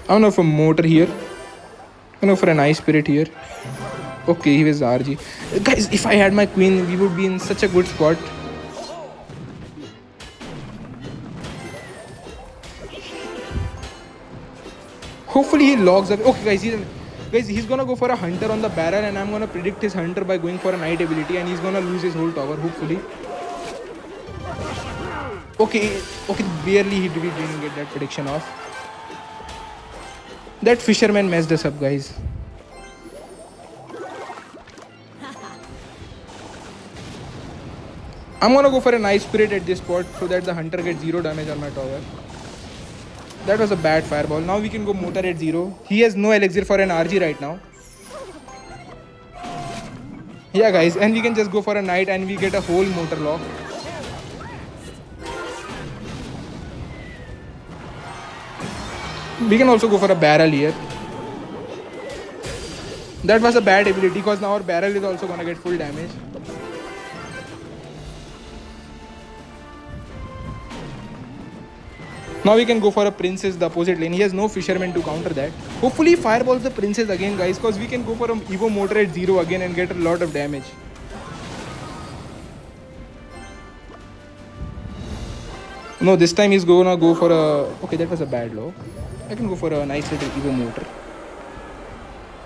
I'm gonna go for mortar here. I'm gonna go for an ice spirit here. Okay, he was RG. Guys, if I had my queen, we would be in such a good spot. Hopefully he logs up. Okay, guys, he's gonna go for a hunter on the barrel, and I'm gonna predict his hunter by going for a knight ability, and he's gonna lose his whole tower. Hopefully. Okay, barely we didn't get that prediction off. That fisherman messed us up, guys. I'm gonna go for a nice spirit at this spot so that the hunter gets 0 damage on my tower. That was a bad fireball. Now we can go mortar at 0. He has no elixir for an RG right now. Yeah, guys, and we can just go for a knight and we get a whole mortar lock. We can also go for a barrel here. That was a bad ability because now our barrel is also gonna get full damage. Now we can go for a princess, the opposite lane. He has no fisherman to counter that. Hopefully fireballs the princess again, guys, because we can go for an Evo mortar at 0 again and get a lot of damage. No, this time he's gonna go for a... Okay, that was a bad low. I can go for a nice little Evo mortar.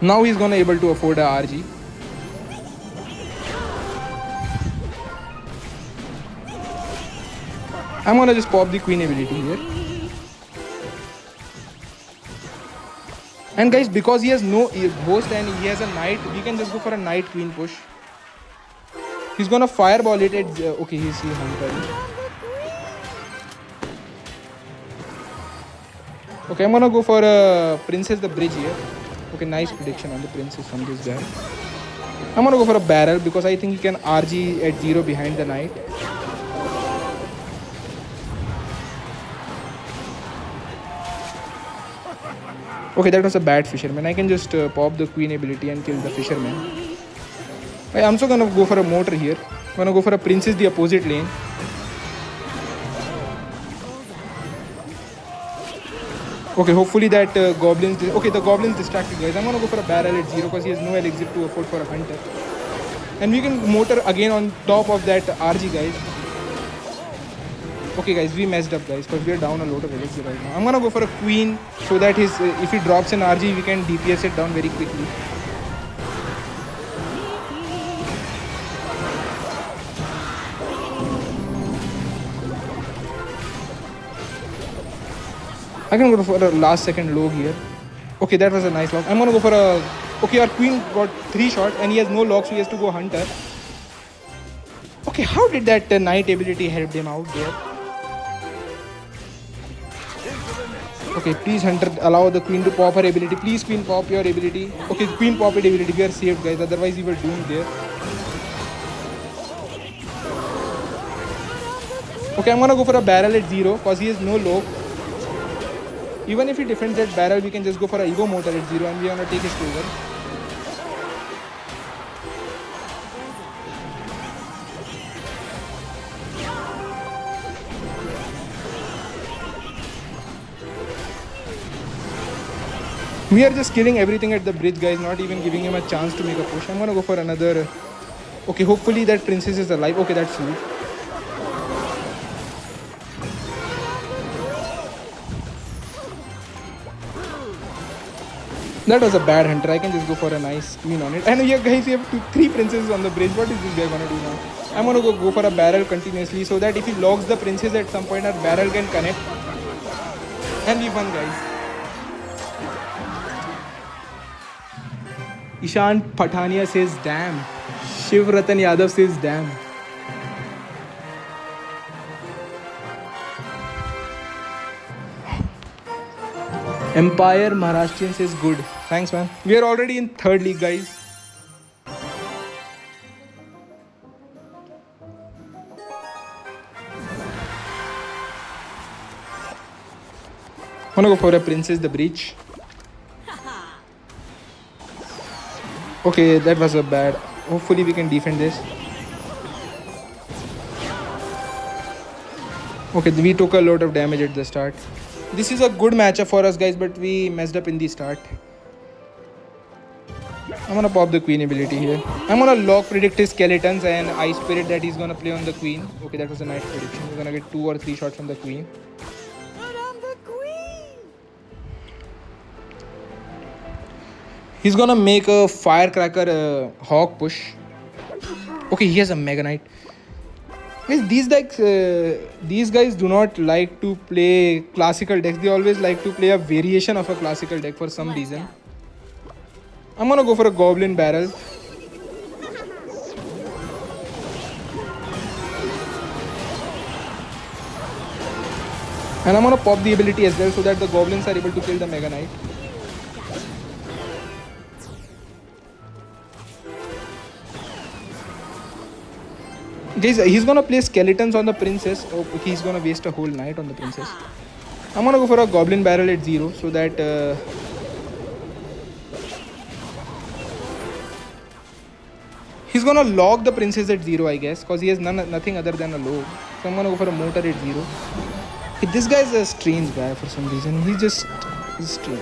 Now he's gonna able to afford a RG. I'm gonna just pop the queen ability here. And guys, because he has no host and he has a knight, we can just go for a knight queen push. He's gonna fireball it at... okay, he's hunter. Okay, I'm gonna go for a princess the bridge here. Okay, nice prediction on the princess from this guy. I'm gonna go for a barrel because I think he can RG at 0 behind the knight. Okay, that was a bad fisherman. I can just pop the queen ability and kill the fisherman. I'm also gonna go for a mortar here. I'm gonna go for a princess the opposite lane. Okay, hopefully that goblins... Okay, the goblins distracted, guys. I'm gonna go for a barrel at 0 because he has no elixir to afford for a hunter. And we can mortar again on top of that RG, guys. Okay, guys, we messed up, guys, because we are down a lot of elixir right now. I'm gonna go for a queen so that his if he drops an RG, we can DPS it down very quickly. I can go for a last second log here. Okay, that was a nice log. I'm gonna go for a... Okay, our queen got 3 shots and he has no log, so he has to go hunter. Okay, how did that knight ability help him out there? Okay, please hunter, allow the queen to pop her ability. Please queen pop your ability. Okay, queen pop it ability. We are saved, guys. Otherwise we were doomed there. Okay, I'm gonna go for a barrel at 0 because he has no log. Even if he defends that barrel, we can just go for a Evo mortar at 0 and we are gonna take his cover. We are just killing everything at the bridge, guys, not even giving him a chance to make a push. I'm gonna go for another... Okay, hopefully that princess is alive. Okay, that's huge. That was a bad hunter. I can just go for a nice queen on it. And yeah, guys, we have 3 princesses on the bridge. What is this guy gonna do now? I'm gonna go for a barrel continuously so that if he logs the princess at some point, our barrel can connect. And we won, guys. Ishan Pathania says, damn. Shiv Ratan Yadav says, damn. Empire Maharashtrian says, good. Thanks, man. We are already in 3rd league, guys. I'm gonna go for a princess the breach. Okay, that was a bad. Hopefully we can defend this. Okay, we took a lot of damage at the start. This is a good matchup for us guys, but we messed up in the start. I'm gonna pop the queen ability here. I'm gonna lock predict his skeletons and ice spirit that he's gonna play on the queen. Okay, that was a nice prediction. We're gonna get 2 or 3 shots from the queen. But I'm the queen. He's gonna make a firecracker hawk push. Okay, he has a mega knight. Guys, these guys do not like to play classical decks. They always like to play a variation of a classical deck for some reason. I'm gonna go for a goblin barrel. And I'm gonna pop the ability as well so that the goblins are able to kill the mega knight. Guys, he's gonna play skeletons on the princess. Oh, okay, he's gonna waste a whole night on the princess. I'm gonna go for a goblin barrel at 0 so that he's gonna lock the princess at 0, I guess, because he has nothing other than a log. So I'm gonna go for a mortar at 0. This guy is a strange guy for some reason. He's strange.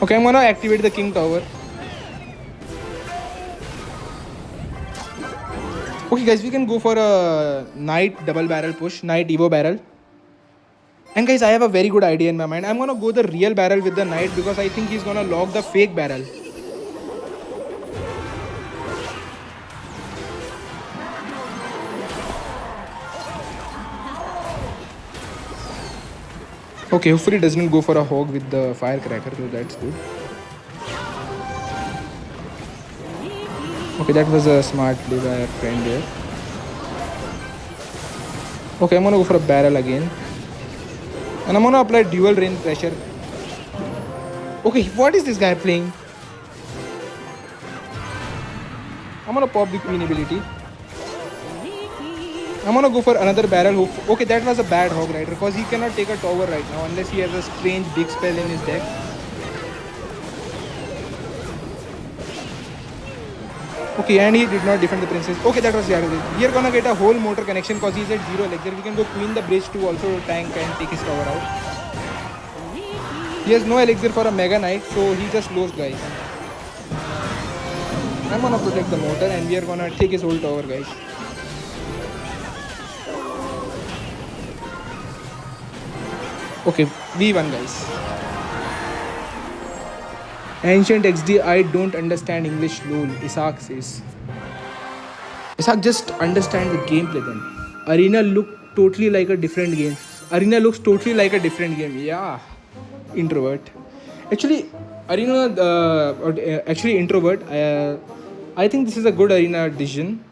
Okay, I'm gonna activate the king tower. Okay guys, we can go for a knight double barrel push, knight evo barrel. And guys, I have a very good idea in my mind. I'm gonna go the real barrel with the knight because I think he's gonna lock the fake barrel. Okay, hopefully it doesn't go for a hog with the firecracker, so that's good. Okay, that was a smart play by our friend there. Okay, I'm gonna go for a barrel again. And I'm gonna apply dual rain pressure. Okay, what is this guy playing? I'm gonna pop the queen ability. I'm gonna go for another barrel. Okay, that was a bad hog rider because he cannot take a tower right now unless he has a strange big spell in his deck. Okay, and he did not defend the princess. Okay, that was the other way. We are gonna get a whole mortar connection because he's at 0 elixir. We can go queen the bridge to also tank and take his tower out. He has no elixir for a mega knight, so he just lost, guys. I'm gonna protect the mortar and we are gonna take his whole tower, guys. Okay, we won, guys. Ancient XD, I don't understand English, lol. Isaac says. Isaac, just understand the gameplay then. Arena look totally like a different game. Arena looks totally like a different game. Yeah. Introvert. Actually, Arena, introvert. I think this is a good Arena decision.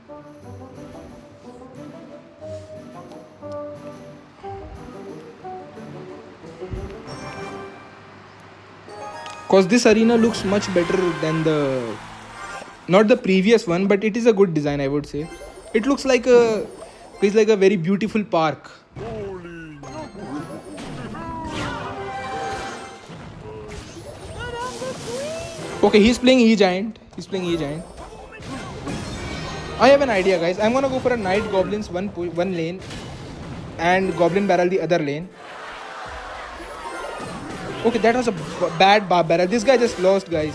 Cause this arena looks much better than not the previous one, but it is a good design, I would say. It looks like it's like a very beautiful park. Okay, he's playing E-Giant. I have an idea, guys. I'm gonna go for a Knight Goblins one lane and Goblin Barrel the other lane. Okay, that was a bad barrel. This guy just lost, guys.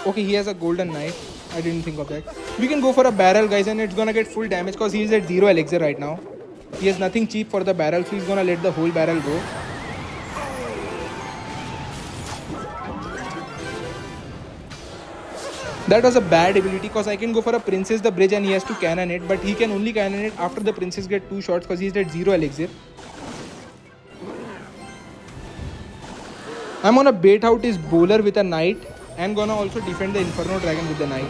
Okay, he has a golden knight. I didn't think of that. We can go for a barrel, guys, and it's gonna get full damage because he's at 0 elixir right now. He has nothing cheap for the barrel, so he's gonna let the whole barrel go. That was a bad ability because I can go for a princess the bridge and he has to cannon it, but he can only cannon it after the princess get 2 shots because he's at 0 elixir. I'm gonna bait out his bowler with a knight and gonna also defend the Inferno Dragon with the knight.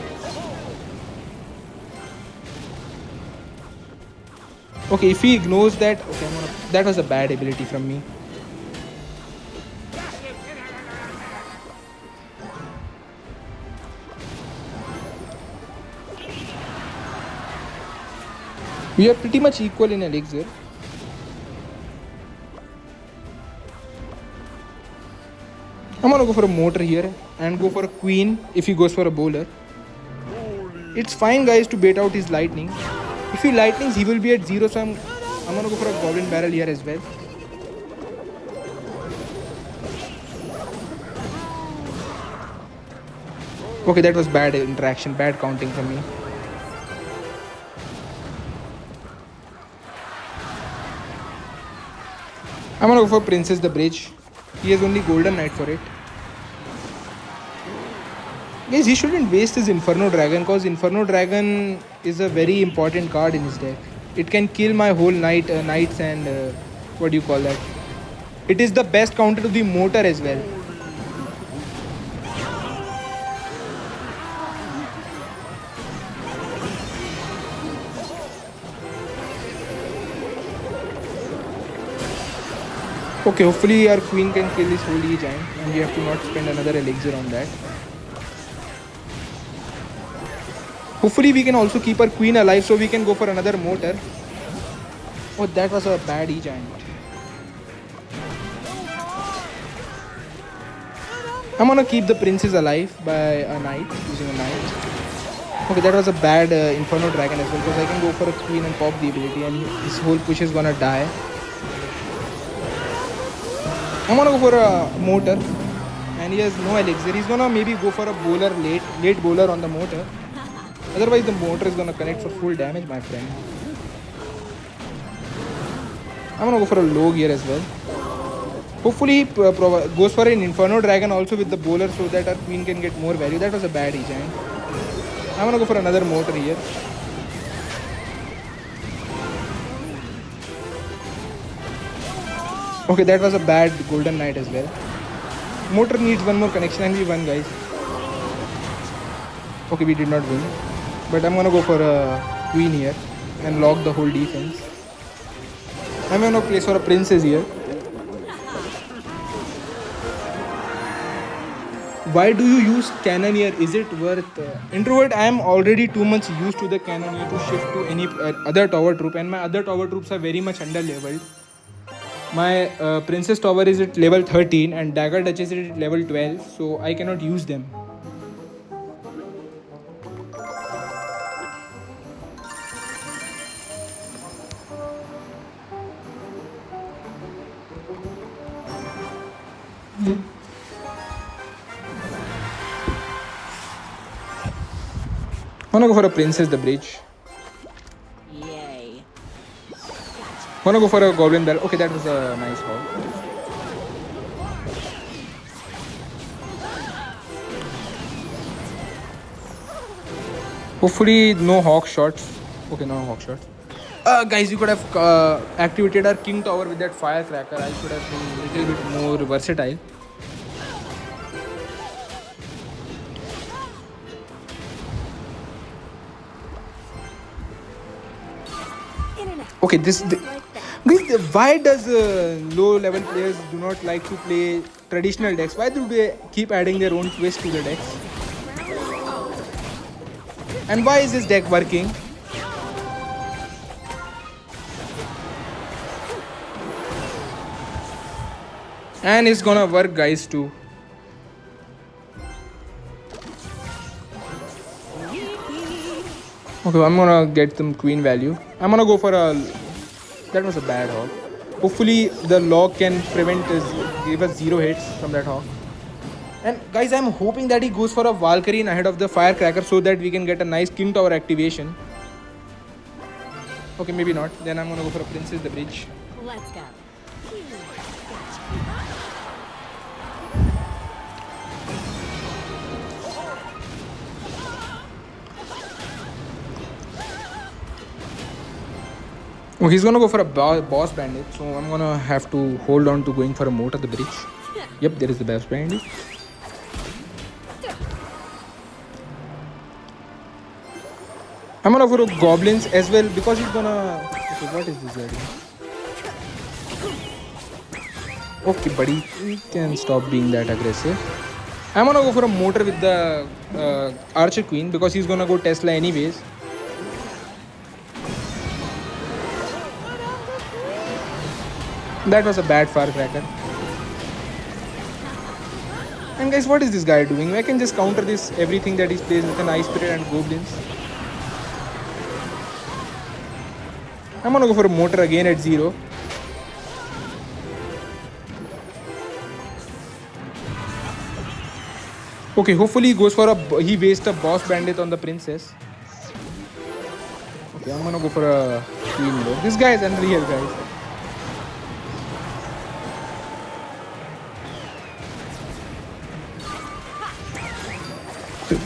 Okay, if he ignores that, okay, that was a bad ability from me. We are pretty much equal in elixir. I'm gonna go for a mortar here and go for a queen if he goes for a bowler. It's fine, guys, to bait out his lightning. If he lightnings, he will be at 0, so I'm gonna go for a goblin barrel here as well. Okay, that was bad interaction, bad counting from me. I'm gonna go for Princess the Bridge. He has only Golden Knight for it. Guys, he shouldn't waste his Inferno Dragon because Inferno Dragon is a very important card in his deck. It can kill my whole knights and what do you call that? It is the best counter to the mortar as well. Okay, hopefully our queen can kill this holy giant and we have to not spend another elixir on that. Hopefully we can also keep our queen alive so we can go for another mortar. Oh, that was a bad e-giant. I'm gonna keep the princess alive by a knight, using a knight. Okay, that was a bad Inferno Dragon as well because I can go for a queen and pop the ability and his whole push is gonna die. I'm gonna go for a mortar and he has no elixir. He's gonna maybe go for a bowler late bowler on the mortar. Otherwise the mortar is gonna connect for full damage, my friend. I'm gonna go for a log here as well. Hopefully he goes for an Inferno Dragon also with the bowler so that our queen can get more value. That was a bad e-giant. I'm gonna go for another mortar here. Okay, that was a bad Golden Knight as well. Mortar needs one more connection and we won, guys. Okay, we did not win. But I'm gonna go for a queen here and lock the whole defense. I'm gonna place for a princess here. Why do you use cannoneer? Is it worth introvert? I am already too much used to the cannoneer to shift to any other tower troop and my other tower troops are very much under leveled. My princess tower is at level 13 and dagger duchess is at level 12, so I cannot use them. I'm gonna go for a princess the bridge. Yay. I'm gonna go for a goblin bell. Okay, that was a nice haul. Hopefully no hawk shots. Okay, no hawk shots. Guys, you could have activated our king tower with that firecracker. I should have been a little bit more versatile. Okay, why does low level players do not like to play traditional decks? Why do they keep adding their own twist to the decks? And why is this deck working? And it's gonna work, guys, too. Okay, I'm gonna get some queen value. I'm gonna go for a... That was a bad hawk. Hopefully the log can prevent us, give us 0 hits from that hawk. And guys, I'm hoping that he goes for a Valkyrie ahead of the firecracker so that we can get a nice king tower activation. Okay, maybe not. Then I'm gonna go for a princess the bridge. Let's go. Oh, he's gonna go for a boss bandit, so I'm gonna have to hold on to going for a mortar the bridge. Yep, there is the boss bandit. I'm gonna go for goblins as well because he's gonna... Okay, what is this guy doing? Okay, buddy, you can stop being that aggressive. I'm gonna go for a mortar with the archer queen because he's gonna go Tesla anyways. That was a bad firecracker. And guys, what is this guy doing? I can just counter this everything that he plays with an Ice Spirit and Goblins. I'm gonna go for a mortar again at 0. Okay, hopefully he goes for he wastes a boss bandit on the princess. Okay, I'm gonna go for a queen though. This guy is unreal, guys.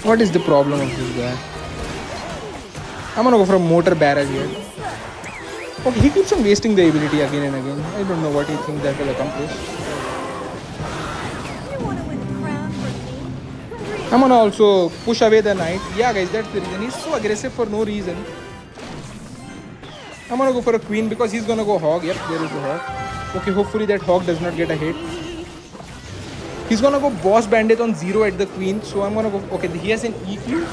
What is the problem of this guy? I'm gonna go for a mortar barrel here. Okay, he keeps on wasting the ability again and again. I don't know what he thinks that will accomplish. I'm gonna also push away the knight. Yeah guys, that's the reason. He's so aggressive for no reason. I'm gonna go for a queen because he's gonna go hog. Yep, there is the hog. Okay, hopefully that hog does not get a hit. He's gonna go boss bandit on 0 at the queen. So I'm gonna go. Okay, he has an EQ.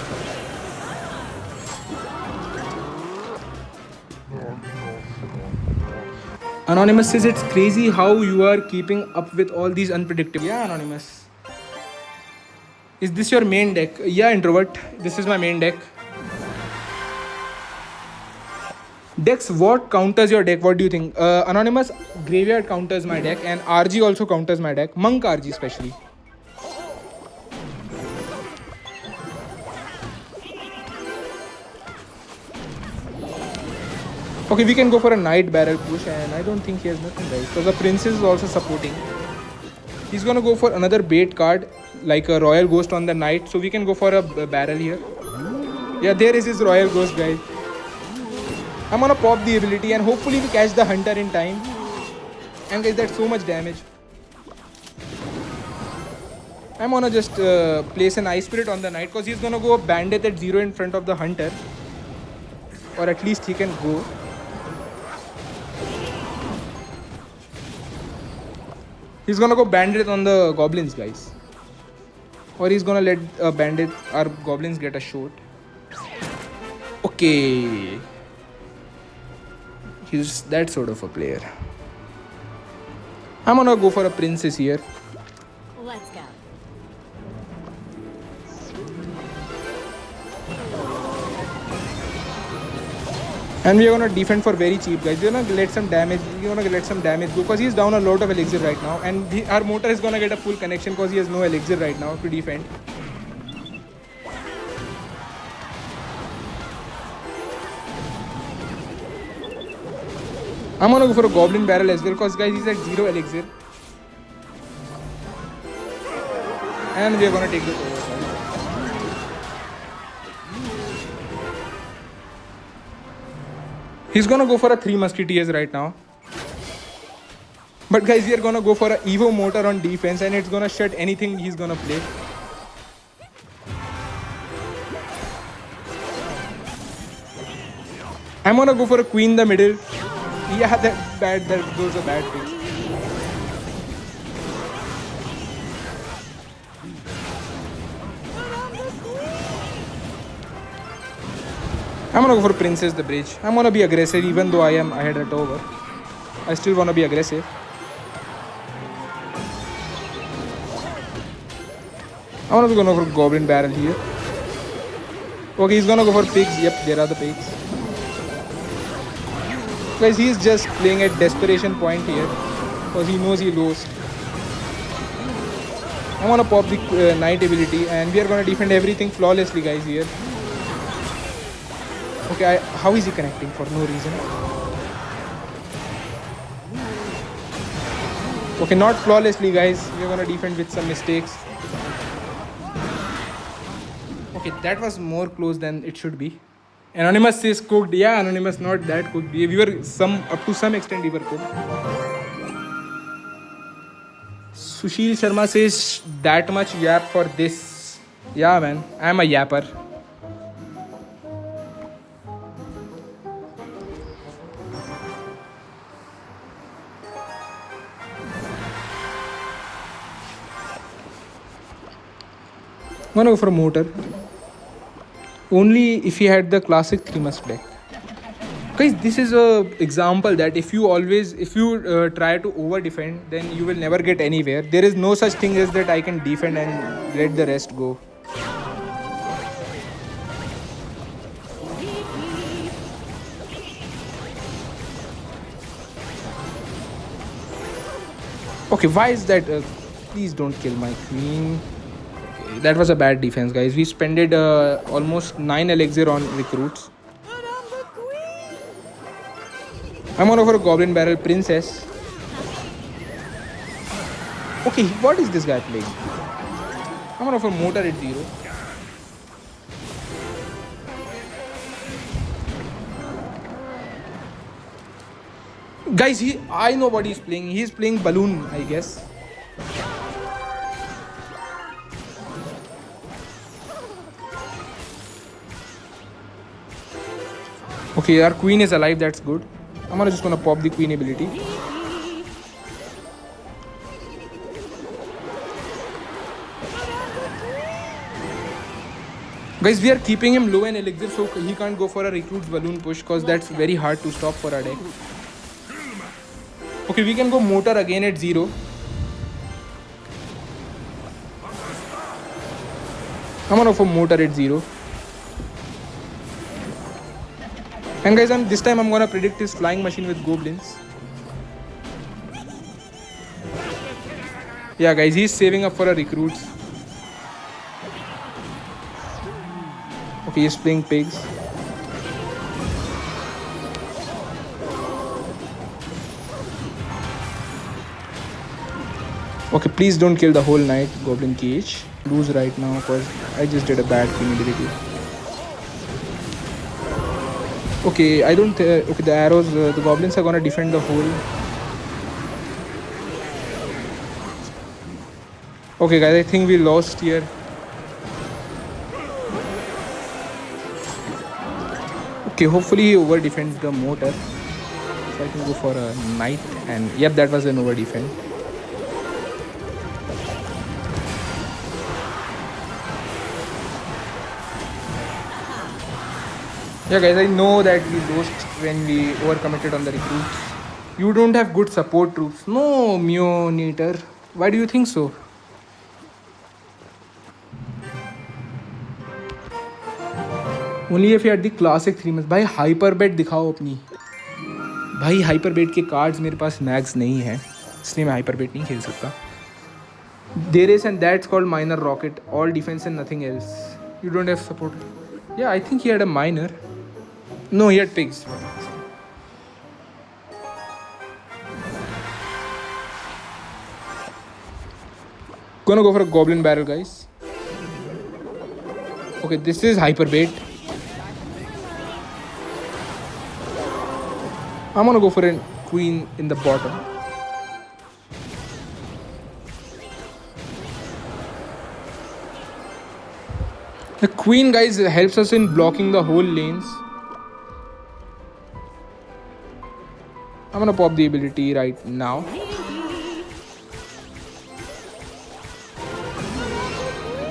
Anonymous says it's crazy how you are keeping up with all these unpredictable. Yeah, Anonymous. Is this your main deck? Yeah, Introvert. This is my main deck. Dex, what counters your deck? What do you think? Anonymous, Graveyard counters my deck and RG also counters my deck. Monk RG especially. Okay, we can go for a Knight Barrel push and I don't think he has nothing right. Because the Princess is also supporting. He's gonna go for another bait card like a Royal Ghost on the Knight. So we can go for a barrel here. Yeah, there is his Royal Ghost, guys. I'm gonna pop the ability and hopefully we catch the Hunter in time. And guys, that's so much damage. I'm gonna just place an Ice Spirit on the Knight because he's gonna go Bandit at 0 in front of the Hunter. Or at least he can go. He's gonna go Bandit on the Goblins, guys. Or he's gonna let Bandit or Goblins get a shot. Okay. He's that sort of a player. I'm gonna go for a Princess here. Let's go. And we're gonna defend for very cheap, guys. We're gonna let some damage. We're gonna let some damage go because he's down a lot of elixir right now, and our mortar is gonna get a full connection because he has no elixir right now to defend. I'm gonna go for a Goblin Barrel as well because guys he's at 0 elixir, and we're gonna take the over. He's gonna go for a 3 Musketeers right now. But guys, we are gonna go for a Evo Mortar on defense and it's gonna shut anything he's gonna play. I'm gonna go for a Queen in the middle. Yeah, that's bad. Those are bad picks. I'm gonna go for Princess the Bridge. I'm gonna be aggressive even though I am ahead at over. I still wanna be aggressive. I'm gonna go for Goblin Barrel here. Okay, he's gonna go for pigs. Yep, there are the pigs. Guys, he's just playing at desperation point here because he knows he lost. I'm gonna pop the Knight ability and we are gonna defend everything flawlessly, guys, here. Okay, how is he connecting for no reason? Okay, not flawlessly, guys. We're gonna defend with some mistakes. Okay, that was more close than it should be. Anonymous is cooked. Yeah, Anonymous not that cooked. We were up to some extent we were cooked. Sushil Sharma says that much yap for this. Yeah, man, I'm a yapper. I'm gonna go for a mortar. Only if he had the classic 3 Musk deck. Guys, this is a example that if you try to over defend, then you will never get anywhere. There is no such thing as that I can defend and let the rest go. Okay, why is that? Please don't kill my queen. Okay, that was a bad defense, guys. We spended almost 9 elixir on recruits. I'm gonna for a goblin barrel princess. Okay, what is this guy playing? I'm gonna for mortar at 0. Guys, I know what he's playing. He's playing balloon, I guess. Okay, our queen is alive. That's good. I'm just gonna pop the queen ability. Guys, we are keeping him low in elixir so he can't go for a recruit's balloon push because that's very hard to stop for our deck. Okay, we can go mortar again at 0. I'm gonna for mortar at 0. And guys, this time I'm gonna predict his flying machine with goblins. Yeah, guys, he's saving up for a recruits. Okay, he's playing pigs. Okay, please don't kill the whole night, goblin cage. Lose right now because I just did a bad queen ability. Okay, I don't. Okay, the arrows, the goblins are gonna defend the whole. Okay, guys, I think we lost here. Okay, hopefully he over defends the mortar. So I can go for a knight, and yep, that was an over defend. Yeah, guys, I know that we lost when we overcommitted on the recruits. You don't have good support troops. No, Mio-Neater. Why do you think so? Only if you had the classic 3 months. भाई hyperbait दिखाओ अपनी. भाई hyperbait के cards मेरे पास max नहीं है, इसलिए मैं hyperbait नहीं खेल सकता. There is, and that's called minor rocket. All defense and nothing else. You don't have support. Yeah, I think he had a minor. No, he had pigs. Gonna go for a goblin barrel, guys. Okay, this is hyperbait. I'm gonna go for a queen in the bottom. The queen, guys, helps us in blocking the whole lanes. I'm gonna pop the ability right now.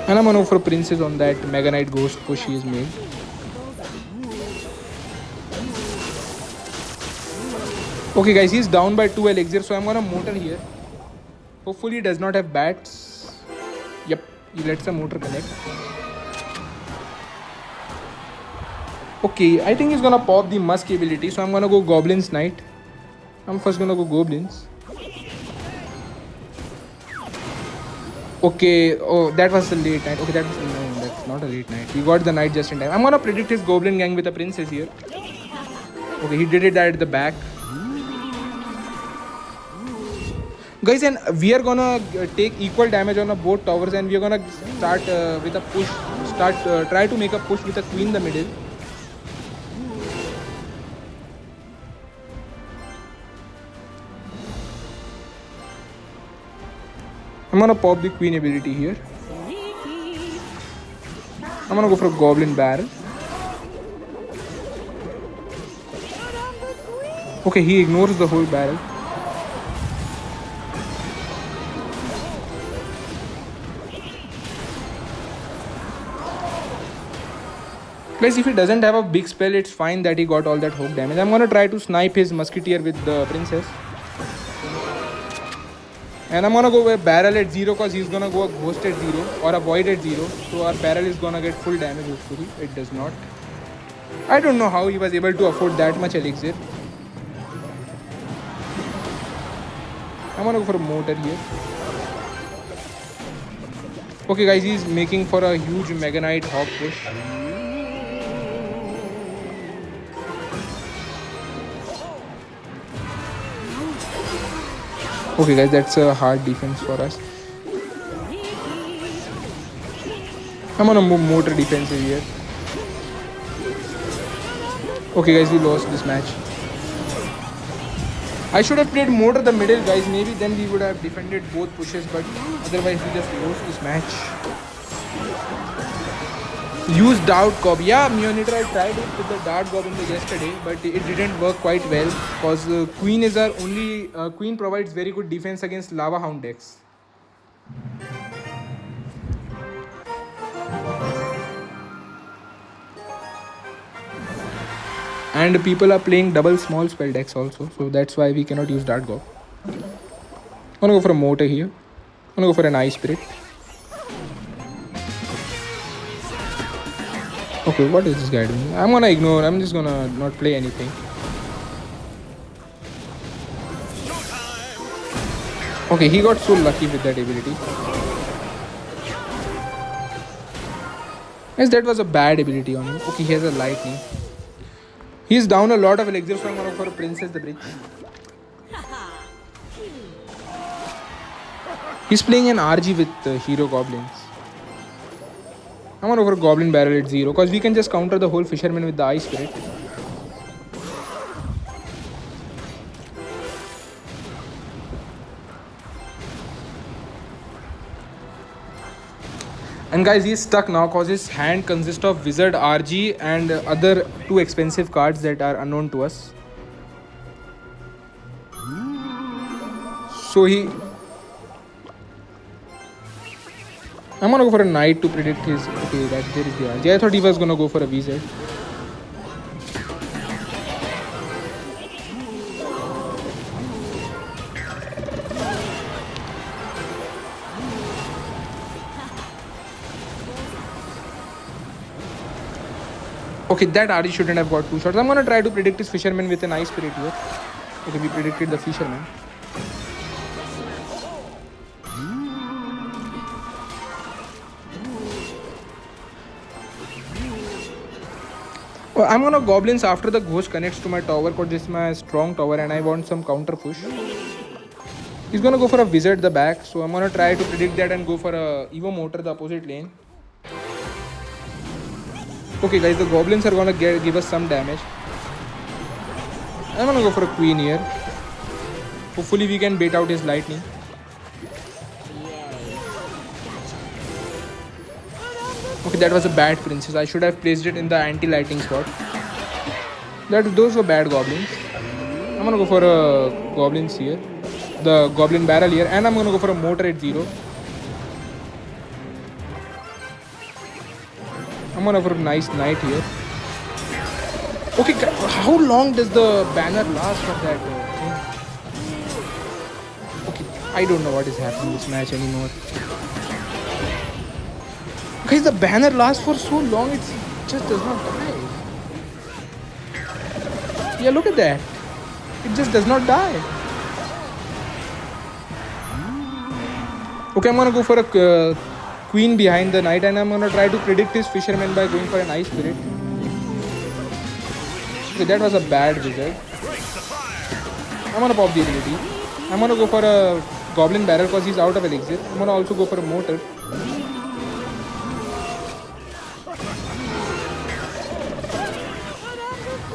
And I'm gonna go for a princess on that Mega Knight Ghost push he has made. Okay, guys, he's down by 2 elixir, so I'm gonna mortar here. Hopefully he does not have bats. Yep, he lets the mortar connect. Okay, I think he's gonna pop the musk ability, so I'm gonna go goblins knight. I'm first gonna go goblins. Okay, oh, that was the late night. Okay, that's not a late night. We got the knight just in time. I'm gonna predict his goblin gang with a princess here. Okay, he did it at the back. Guys, and we are gonna take equal damage on both towers, and we are gonna start with a push. Try to make a push with a queen in the middle. I'm gonna pop the queen ability here. I'm gonna go for a goblin barrel. Okay, he ignores the whole barrel. Guys, if he doesn't have a big spell, it's fine that he got all that hook damage. I'm gonna try to snipe his musketeer with the princess. And I'm gonna go with barrel at 0 because he's gonna go a ghost at 0 or a void at 0. So our barrel is gonna get full damage hopefully. It does not. I don't know how he was able to afford that much elixir. I'm gonna go for a mortar here. Okay guys, he's making for a huge Mega Knight hog push. Okay guys, that's a hard defense for us. I'm gonna move mortar defensive here. Okay guys, we lost this match. I should have played mortar the middle guys, maybe then we would have defended both pushes, but otherwise we just lost this match. Use Dart Gob. Yeah, Mjolnir, I tried it with the Dart Gob yesterday, but it didn't work quite well because Queen is our only. Queen provides very good defense against Lava Hound decks. And people are playing double small spell decks also, so that's why we cannot use Dart Gob. I'm gonna go for a mortar here. I'm gonna go for an Ice Spirit. Okay, what is this guy doing? I'm gonna ignore. I'm just gonna not play anything. Okay, he got so lucky with that ability. Yes, that was a bad ability on him. Okay, he has a lightning. He's down a lot of elixir, so I'm gonna go for a Princess the Bridge. He's playing an RG with Hero Goblins. I'm gonna go for a Goblin Barrel at 0 because we can just counter the whole Fisherman with the Ice Spirit. And guys, he's stuck now because his hand consists of Wizard, RG and other 2 expensive cards that are unknown to us. So I'm gonna go for a Knight to predict his... Okay, there is the RG. I thought he was gonna go for a Wizard. Okay, that RG shouldn't have got 2 shots. I'm gonna try to predict his Fisherman with an Ice Spirit here. Okay, we predicted the Fisherman. Well, I'm gonna Goblins after the Ghost connects to my tower because this is my strong tower and I want some counter push. He's gonna go for a Wizard the back, so I'm gonna try to predict that and go for a Evo Mortar the opposite lane. Okay guys, the Goblins are gonna give us some damage. I'm gonna go for a Queen here. Hopefully we can bait out his lightning. Okay, that was a bad Princess. I should have placed it in the anti-lighting spot. Those were bad Goblins. I'm gonna go for a Goblins here. The Goblin Barrel here. And I'm gonna go for a Mortar at 0. I'm gonna for a nice Knight here. Okay, how long does the banner last for that thing? Okay, I don't know what is happening in this match anymore. Guys, the banner lasts for so long, it just does not die. Yeah, look at that. It just does not die. Okay, I'm gonna go for a Queen behind the Knight and I'm gonna try to predict his Fisherman by going for an Ice Spirit. Okay, that was a bad Wizard. I'm gonna pop the ability. I'm gonna go for a Goblin Barrel because he's out of elixir. I'm gonna also go for a Mortar.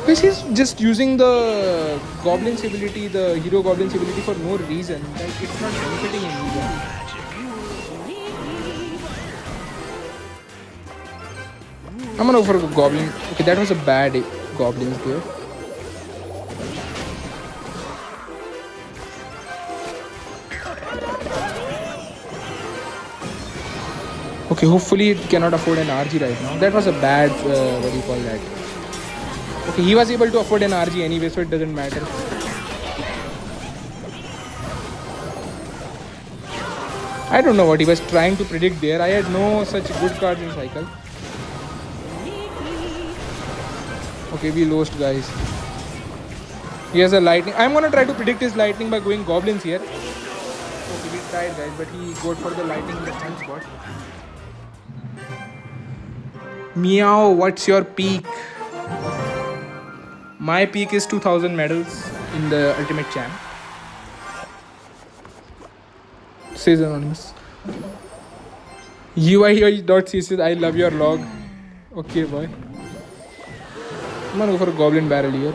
Because he's just using the Goblin's ability, the Hero Goblin's ability for no reason. Like, it's not benefiting anyone. I'm gonna go for a Goblin. Okay, that was a bad Goblin there. Okay, hopefully it cannot afford an RG right now. That was a bad, what do you call that? Okay, he was able to afford an RG anyway, so it doesn't matter. I don't know what he was trying to predict there. I had no such good cards in cycle. Okay, we lost, guys. He has a lightning. I'm gonna try to predict his lightning by going goblins here. Okay, we tried, guys, but he got for the lightning in the front spot. Meow, what's your peak? My peak is 2000 medals in the Ultimate Champ. Says Anonymous. UI.c says, I love your log. Okay, boy. I'm gonna go for a goblin barrel here.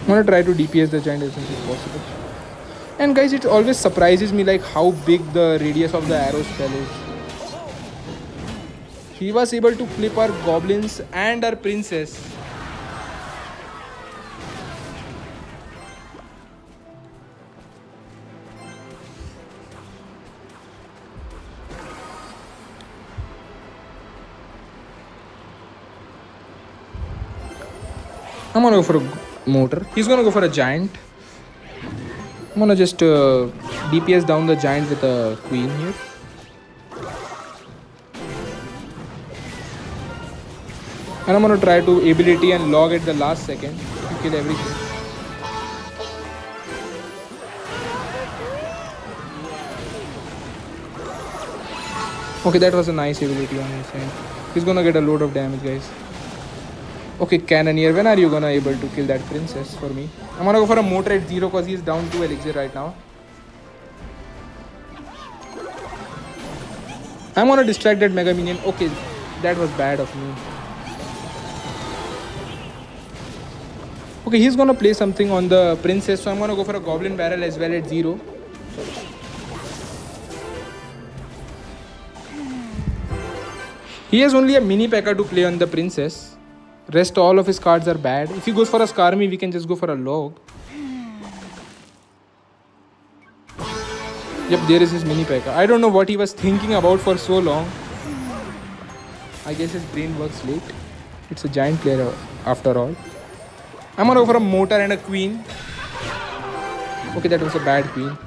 I'm gonna try to DPS the giant as much as possible. And guys, it always surprises me like how big the radius of the arrow spell is. He was able to flip our goblins and our princess. I'm gonna go for a mortar. He's gonna go for a giant. I'm gonna just DPS down the giant with a queen here. And I'm gonna try to ability and log at the last second to kill everything. Okay, that was a nice ability on his end. He's gonna get a load of damage, guys. Okay, Cannoneer, when are you gonna able to kill that princess for me? I'm gonna go for a mortar at 0 because he's down 2 elixir right now. I'm gonna distract that mega minion. Okay, that was bad of me. Okay, he's gonna play something on the princess, so I'm gonna go for a goblin barrel as well at 0. He has only a mini P.E.K.K.A to play on the princess. Rest all of his cards are bad. If he goes for a Skarmy, we can just go for a log. Yep, there is his mini P.E.K.K.A. I don't know what he was thinking about for so long. I guess his brain works late. It's a giant player after all. I'm gonna go for a mortar and a queen. Okay, that was a bad queen.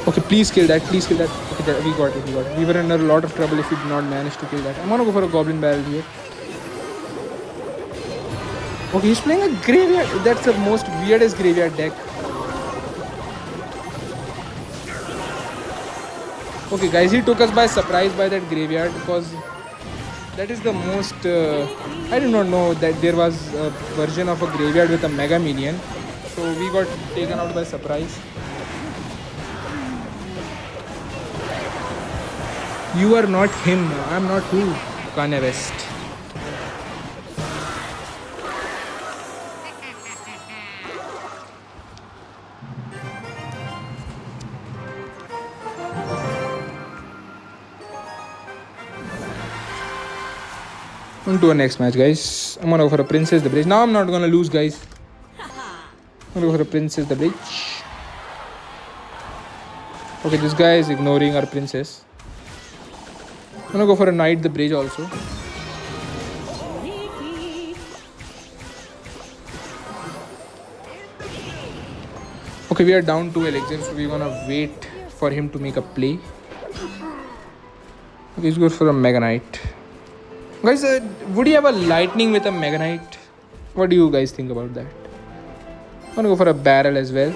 Okay, please kill that, please kill that. Okay, we got it. We were in a lot of trouble if we did not manage to kill that. I'm gonna go for a goblin barrel here. Okay, he's playing a graveyard. That's the most weirdest graveyard deck. Okay, guys, he took us by surprise by that graveyard because that is the most... I did not know that there was a version of a graveyard with a mega minion. So we got taken out by surprise. You are not him. I'm not who. Kanye West. On to our next match, guys. I'm gonna go for a Princess the Bridge. Now I'm not gonna lose, guys. I'm gonna go for a Princess the Bridge. Okay, this guy is ignoring our princess. I'm gonna go for a Knight the Bridge also. Okay, we are down 2 elixirs, so we're gonna wait for him to make a play. Okay, he's good for a Mega Knight. Guys, would you have a lightning with a Mega Knight? What do you guys think about that? I'm gonna go for a barrel as well.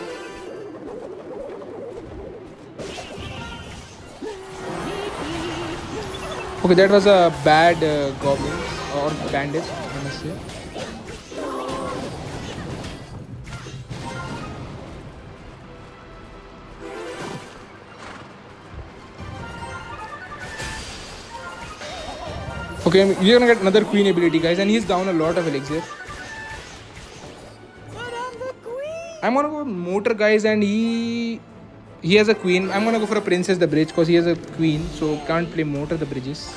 Okay, that was a bad goblin or bandit, I must say. Okay, we're gonna get another queen ability, guys, and he's down a lot of elixir. I'm gonna go mortar, guys, and he He has a queen. I'm gonna go for a princess the bridge because he has a queen, so can't play mortar the bridges.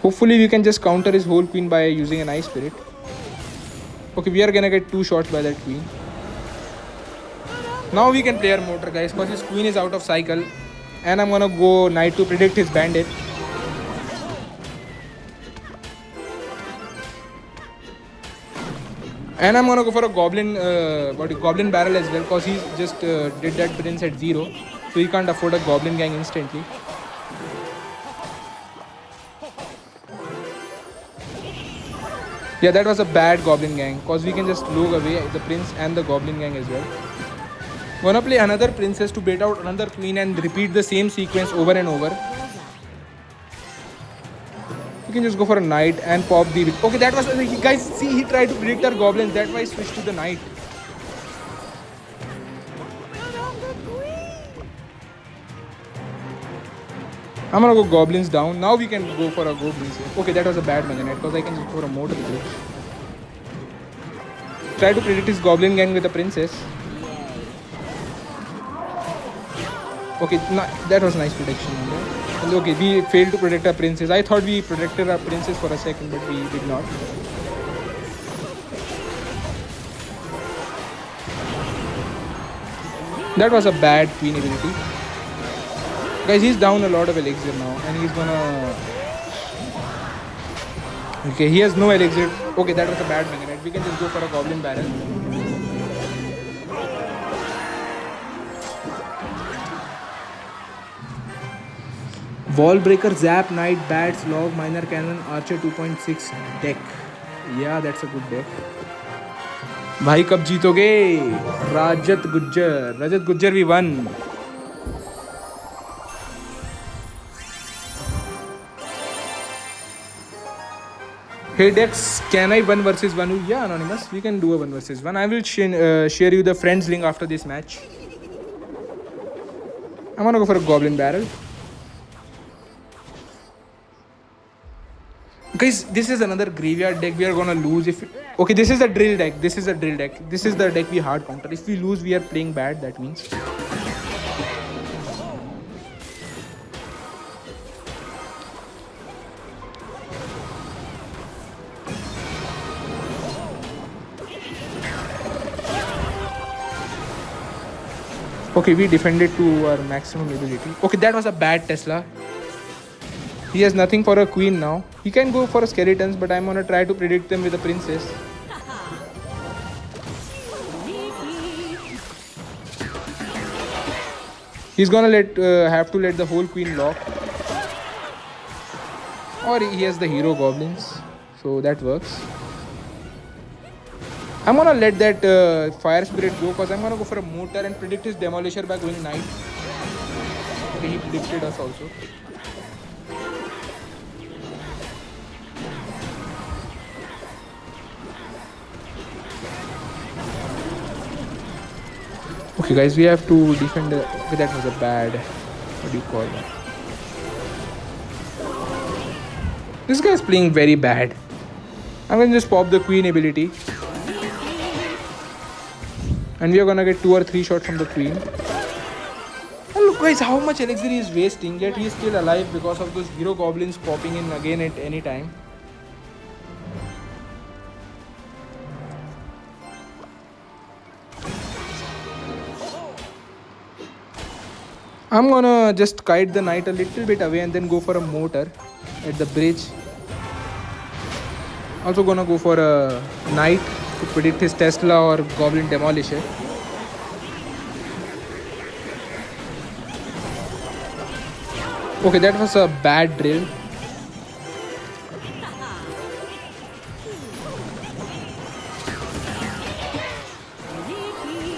Hopefully we can just counter his whole queen by using an ice spirit. Okay, we are gonna get 2 shots by that queen. Now we can play our mortar, guys, because his queen is out of cycle. And I'm gonna go knight to predict his bandit. And I'm gonna go for a goblin barrel as well, because he just did that prince at 0. So he can't afford a goblin gang instantly. Yeah, that was a bad goblin gang, because we can just log away the prince and the goblin gang as well. Gonna play another princess to bait out another queen and repeat the same sequence over and over. You can just go for a knight and pop the... Okay, that was... Guys, see, he tried to predict our goblins. That's why I switched to the knight. I'm gonna go goblins down. Now we can go for a goblins here. Okay, that was a bad Mega Knight, because I can just go for a mortar bridge. Try to predict his goblin gang with a princess. Okay, that was nice prediction. And okay, we failed to protect our princess. I thought we protected our princess for a second, but we did not. That was a bad queen ability. Guys, he's down a lot of elixir now, and he's gonna... Okay, he has no elixir. Okay, that was a bad Mega Knight. We can just go for a goblin barrel. Wall breaker, zap, knight, bats, log, minor cannon, archer 2.6 deck. Yeah, that's a good deck. भाई कब जीतोगे? Rajat Gujjar we won. Hey Dex, can I 1 versus 1? Yeah, Anonymous, we can do a 1 versus 1. I will share you the friends link after this match. I'm gonna go for a goblin barrel. Guys, this is another graveyard deck. We are gonna lose if... Okay, this is a drill deck. This is the deck we hard counter. If we lose, we are playing bad, that means. Okay, we defended to our maximum ability. Okay, that was a bad Tesla. He has nothing for a queen now. He can go for a skeletons, but I'm gonna try to predict them with a princess. He's gonna have to let the whole queen lock. Or he has the hero goblins, so that works. I'm gonna let that fire spirit go, because I'm gonna go for a mortar and predict his demolisher by going knight. Okay, he predicted us also. Okay guys, we have to defend okay, that was a bad, what do you call that? This guy is playing very bad. I'm gonna just pop the queen ability. And we are gonna get 2 or 3 shots from the queen. And look guys, how much elixir he is wasting, yet he is still alive because of those hero goblins popping in again at any time. I'm gonna just kite the knight a little bit away and then go for a mortar at the bridge. Also gonna go for a knight to predict his Tesla or goblin demolisher. Okay, that was a bad drill.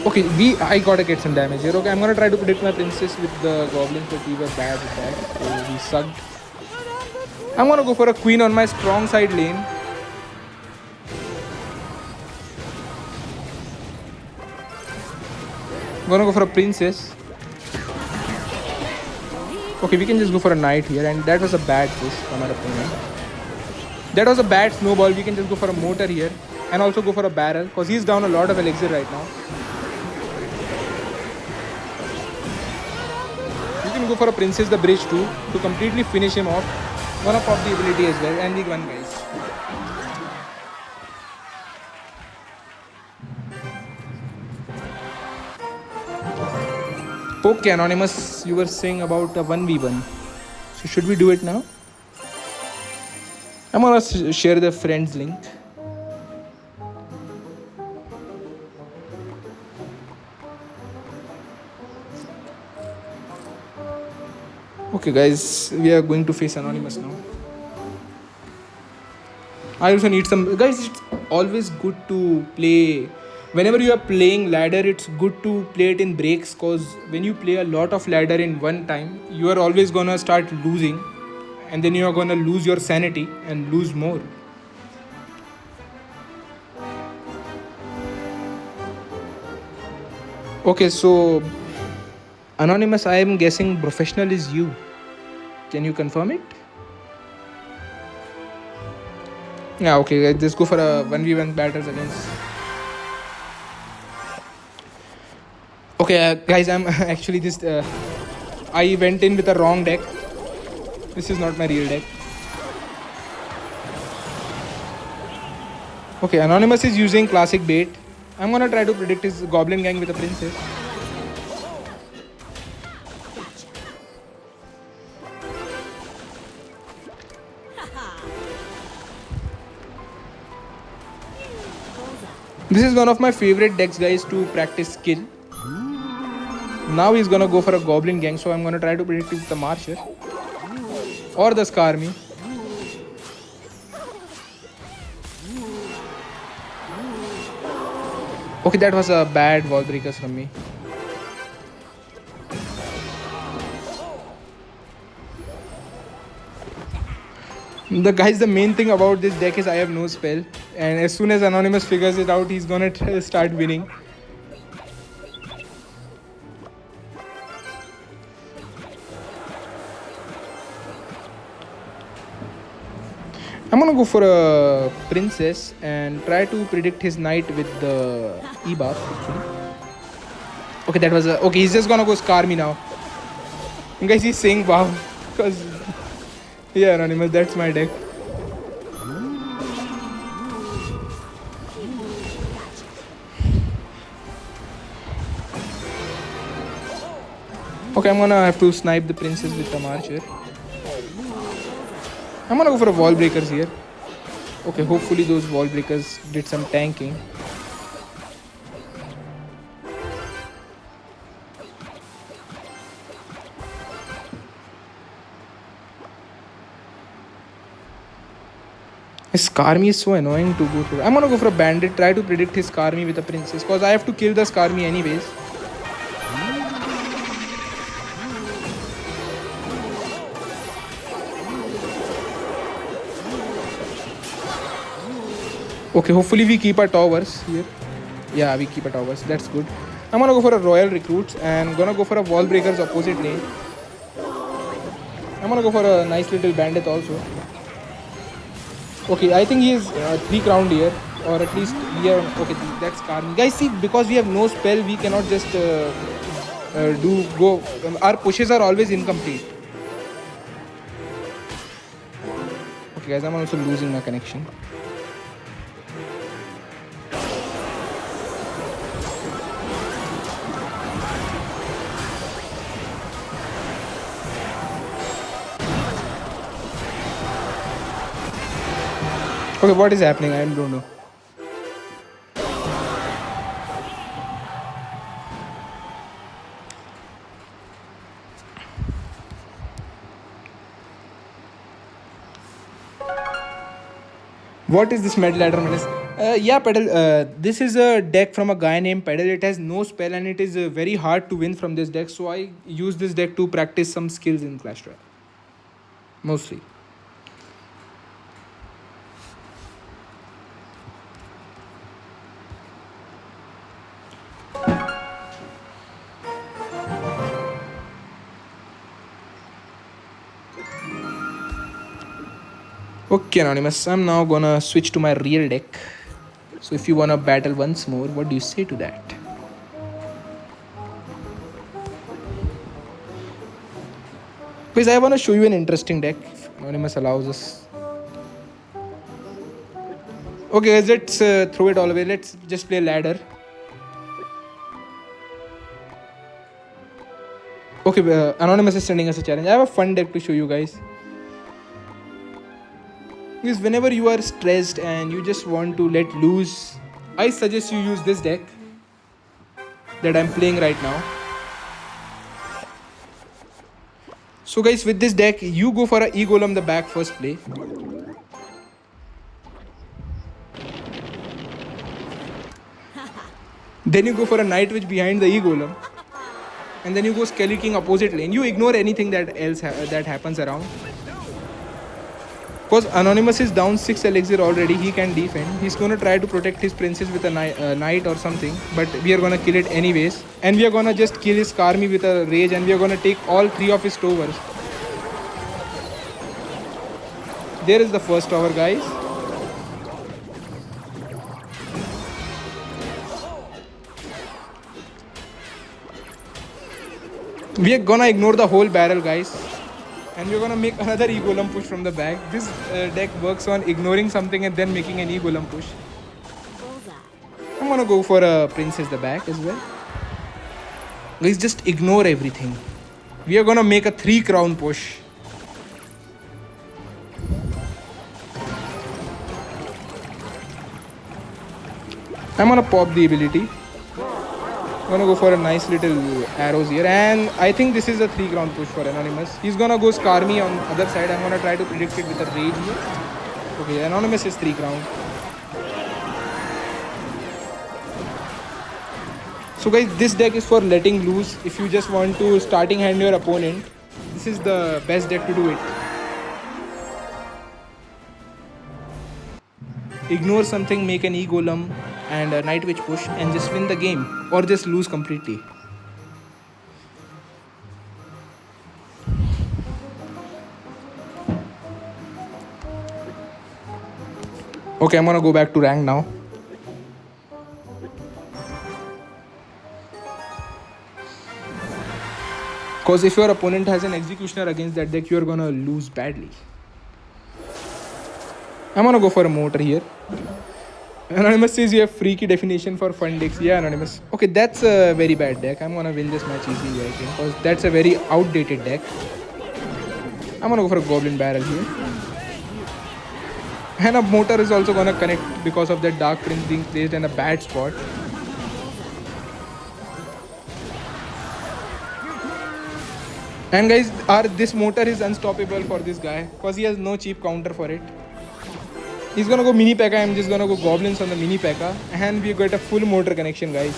Okay, I gotta get some damage here. Okay, I'm gonna try to predict my princess with the goblins, but we were bad with that, so we sucked. I'm gonna go for a queen on my strong side lane. I'm gonna go for a princess. Okay, we can just go for a knight here, and that was a bad push from our opponent. That was a bad snowball. We can just go for a mortar here and also go for a barrel because he's down a lot of elixir right now. You can go for a princess the bridge too to completely finish him off. One up of the ability as well, and we won, guys. Okay, Anonymous, you were saying about a 1v1. So should we do it now? I'm gonna share the friends link. Okay guys, we are going to face Anonymous now. I also need some... Guys, it's always good to play... Whenever you are playing ladder, it's good to play it in breaks, because when you play a lot of ladder in one time, you are always gonna start losing, and then you are gonna lose your sanity and lose more. Okay, so Anonymous, I am guessing professional is you. Can you confirm it? Yeah, okay, let's go for a 1v1 battles against... Okay, guys, I'm actually just... I went in with a wrong deck. This is not my real deck. Okay, Anonymous is using classic bait. I'm gonna try to predict his goblin gang with a princess. This is one of my favorite decks, guys, to practice skill. Now he's gonna go for a goblin gang, so I'm gonna try to predict with the Marcher or the Skarmy. Okay, that was a bad wall breakers from me. The main thing about this deck is I have no spell, and as soon as Anonymous figures it out, he's gonna start winning. I'm gonna go for a princess and try to predict his knight with the E-buff, actually. Okay, that was a... Okay, he's just gonna go Skarmy now. And guys, he's saying wow, because... Yeah, Anonymous, that's my deck. Okay, I'm gonna have to snipe the princess with the Marcher. I'm gonna go for a wall breakers here. Okay, hopefully those wall breakers did some tanking. His Skarmy is so annoying to go through. I'm gonna go for a bandit, try to predict his Skarmy with a princess, because I have to kill the Skarmy anyways. Okay, hopefully we keep our towers here. Yeah, we keep our towers. That's good. I'm gonna go for a royal recruits and gonna go for a wall breakers opposite lane. I'm gonna go for a nice little bandit also. Okay, I think he is 3 crowned here, or at least we are... Okay, that's Karmi. Guys, see, because we have no spell, we cannot just our pushes are always incomplete. Okay, guys, I'm also losing my connection. Okay, what is happening? I don't know. What is this Metal Ladder Menace? Yeah, Pedal. This is a deck from a guy named Pedal. It has no spell and it is very hard to win from this deck. So I use this deck to practice some skills in Clash Royale. Mostly. Okay, Anonymous, I'm now gonna switch to my real deck. So if you wanna battle once more, what do you say to that? Because I wanna show you an interesting deck, if Anonymous allows us. Okay guys, let's throw it all away. Let's just play ladder. Okay, Anonymous is sending us a challenge. I have a fun deck to show you guys. Because whenever you are stressed and you just want to let loose, I suggest you use this deck that I'm playing right now. So guys, with this deck, you go for a E-Golem the back first play. Then you go for a Night Witch behind the E-Golem. And then you go Skelly King opposite lane. You ignore anything that else that happens around. Because Anonymous is down 6 elixir already, he can defend. He's gonna try to protect his princess with a knight or something, but we are gonna kill it anyways. And we are gonna just kill his Karmi with a rage, and we are gonna take all 3 of his towers. There is the first tower, guys. We are gonna ignore the whole barrel, guys. And we're gonna make another E-Golem push from the back. This deck works on ignoring something and then making an E-Golem push. I'm gonna go for a Princess the back as well. Guys, just ignore everything. We are gonna make a 3 crown push. I'm gonna pop the ability. I'm gonna go for a nice little arrows here, and I think this is a 3 crown push for Anonymous. He's gonna go Skarmy on other side. I'm gonna try to predict it with a rage here. Okay, Anonymous is 3 crown. So guys, this deck is for letting loose. If you just want to starting hand your opponent, this is the best deck to do it. Ignore something, make an E-Golem and a Night Witch push and just win the game, or just lose completely. Okay, I'm gonna go back to rank now. Because if your opponent has an Executioner against that deck, you're gonna lose badly. I'm gonna go for a mortar here. Anonymous says you have freaky definition for fun decks. Yeah, Anonymous. Okay, that's a very bad deck. I'm gonna win this match easily, I think, because that's a very outdated deck. I'm gonna go for a Goblin Barrel here. And a mortar is also gonna connect because of that Dark Prince being placed in a bad spot. And guys, this mortar is unstoppable for this guy because he has no cheap counter for it. He's gonna go mini P.E.K.K.A. I'm just gonna go goblins on the mini P.E.K.K.A. And we got a full mortar connection, guys.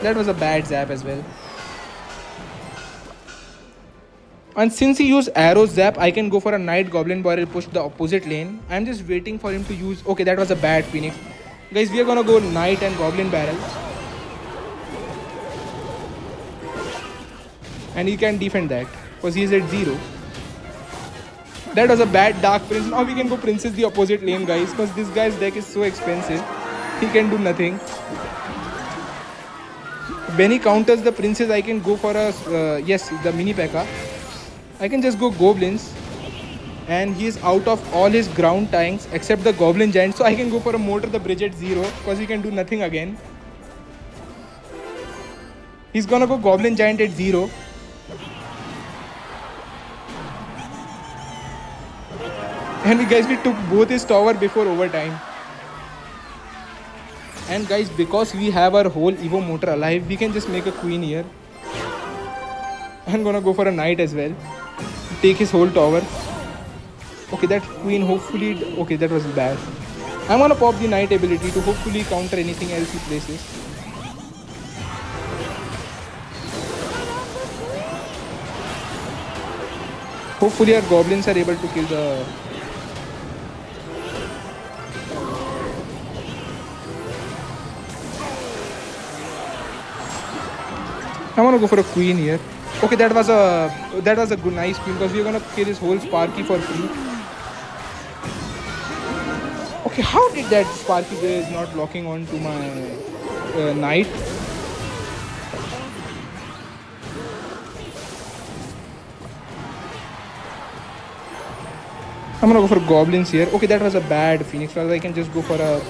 That was a bad zap as well. And since he used arrow zap, I can go for a Knight Goblin Barrel push the opposite lane. I'm just waiting for him to use... Okay, that was a bad Phoenix. Guys, we are gonna go Knight and Goblin Barrel. And he can defend that because he is at 0. That was a bad Dark Prince. Now we can go Princess the opposite lane, guys, because this guy's deck is so expensive. He can do nothing. When he counters the Princess, I can go for a... yes, the mini P.E.K.K.A. I can just go Goblins. And he is out of all his ground tanks except the Goblin Giant. So I can go for a Mortar the Bridge at 0 because he can do nothing again. He's gonna go Goblin Giant at 0. And guys, we took both his tower before overtime. And guys, because we have our whole Evo Mortar alive, we can just make a queen here. I'm gonna go for a knight as well. Take his whole tower. Okay, that queen hopefully... Okay, that was bad. I'm gonna pop the knight ability to hopefully counter anything else he places. Hopefully our goblins are able to kill the... I'm gonna go for a queen here. Okay, that was a good nice queen because we're gonna kill his whole Sparky for free. Okay, how did that Sparky is not locking on to my knight? I'm gonna go for goblins here. Okay, that was a bad Phoenix. Rather, I can just go for a.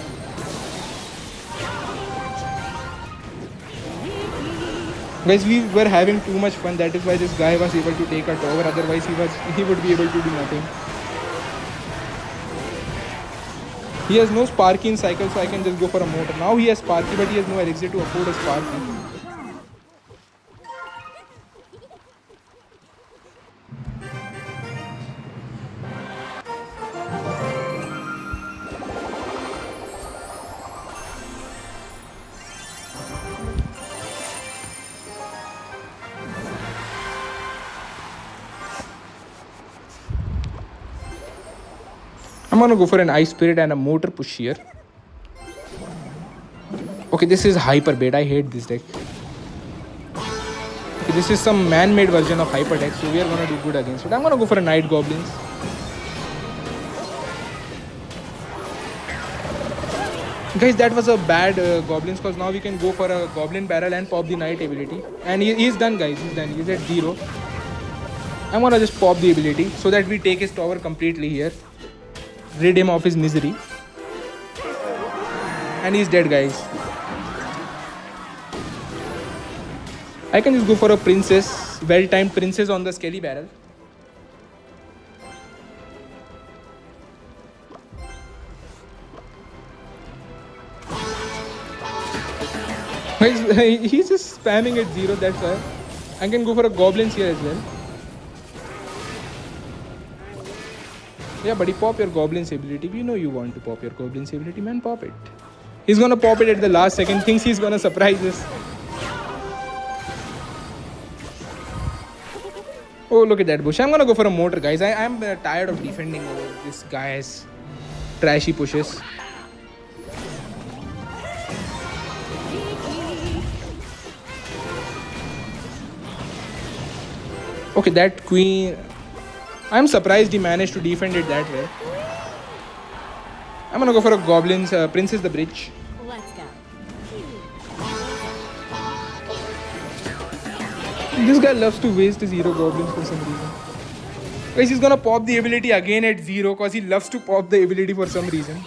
Guys, we were having too much fun. That is why this guy was able to take a tower. Otherwise, he would be able to do nothing. He has no Sparky in cycle, so I can just go for a mortar. Now he has Sparky, but he has no elixir to afford a Sparky. I'm gonna go for an Ice Spirit and a mortar push here. Okay, this is hyperbait. I hate this deck. Okay, this is some man-made version of hyper deck, so we are gonna do good against it. I'm gonna go for a Night Goblins. Guys, that was a bad Goblins, because now we can go for a Goblin Barrel and pop the Knight ability. And he's done, guys. He's done. He's at 0. I'm gonna just pop the ability so that we take his tower completely here. Rid him of his misery. And he's dead, guys. I can just go for a princess. Well-timed princess on the Skelly Barrel. Guys, he's just spamming at 0, that's why. I can go for a goblins here as well. Yeah, buddy, pop your goblins ability. We know you want to pop your goblins ability, man. Pop it. He's gonna pop it at the last second. Thinks he's gonna surprise us. Oh, look at that bush. I'm gonna go for a mortar, guys. I'm tired of defending over this guy's trashy pushes. Okay, that queen. I'm surprised he managed to defend it that way. I'm gonna go for a goblins, princess the bridge. Let's go. This guy loves to waste his hero goblins for some reason. Guys, he's gonna pop the ability again at 0 because he loves to pop the ability for some reason.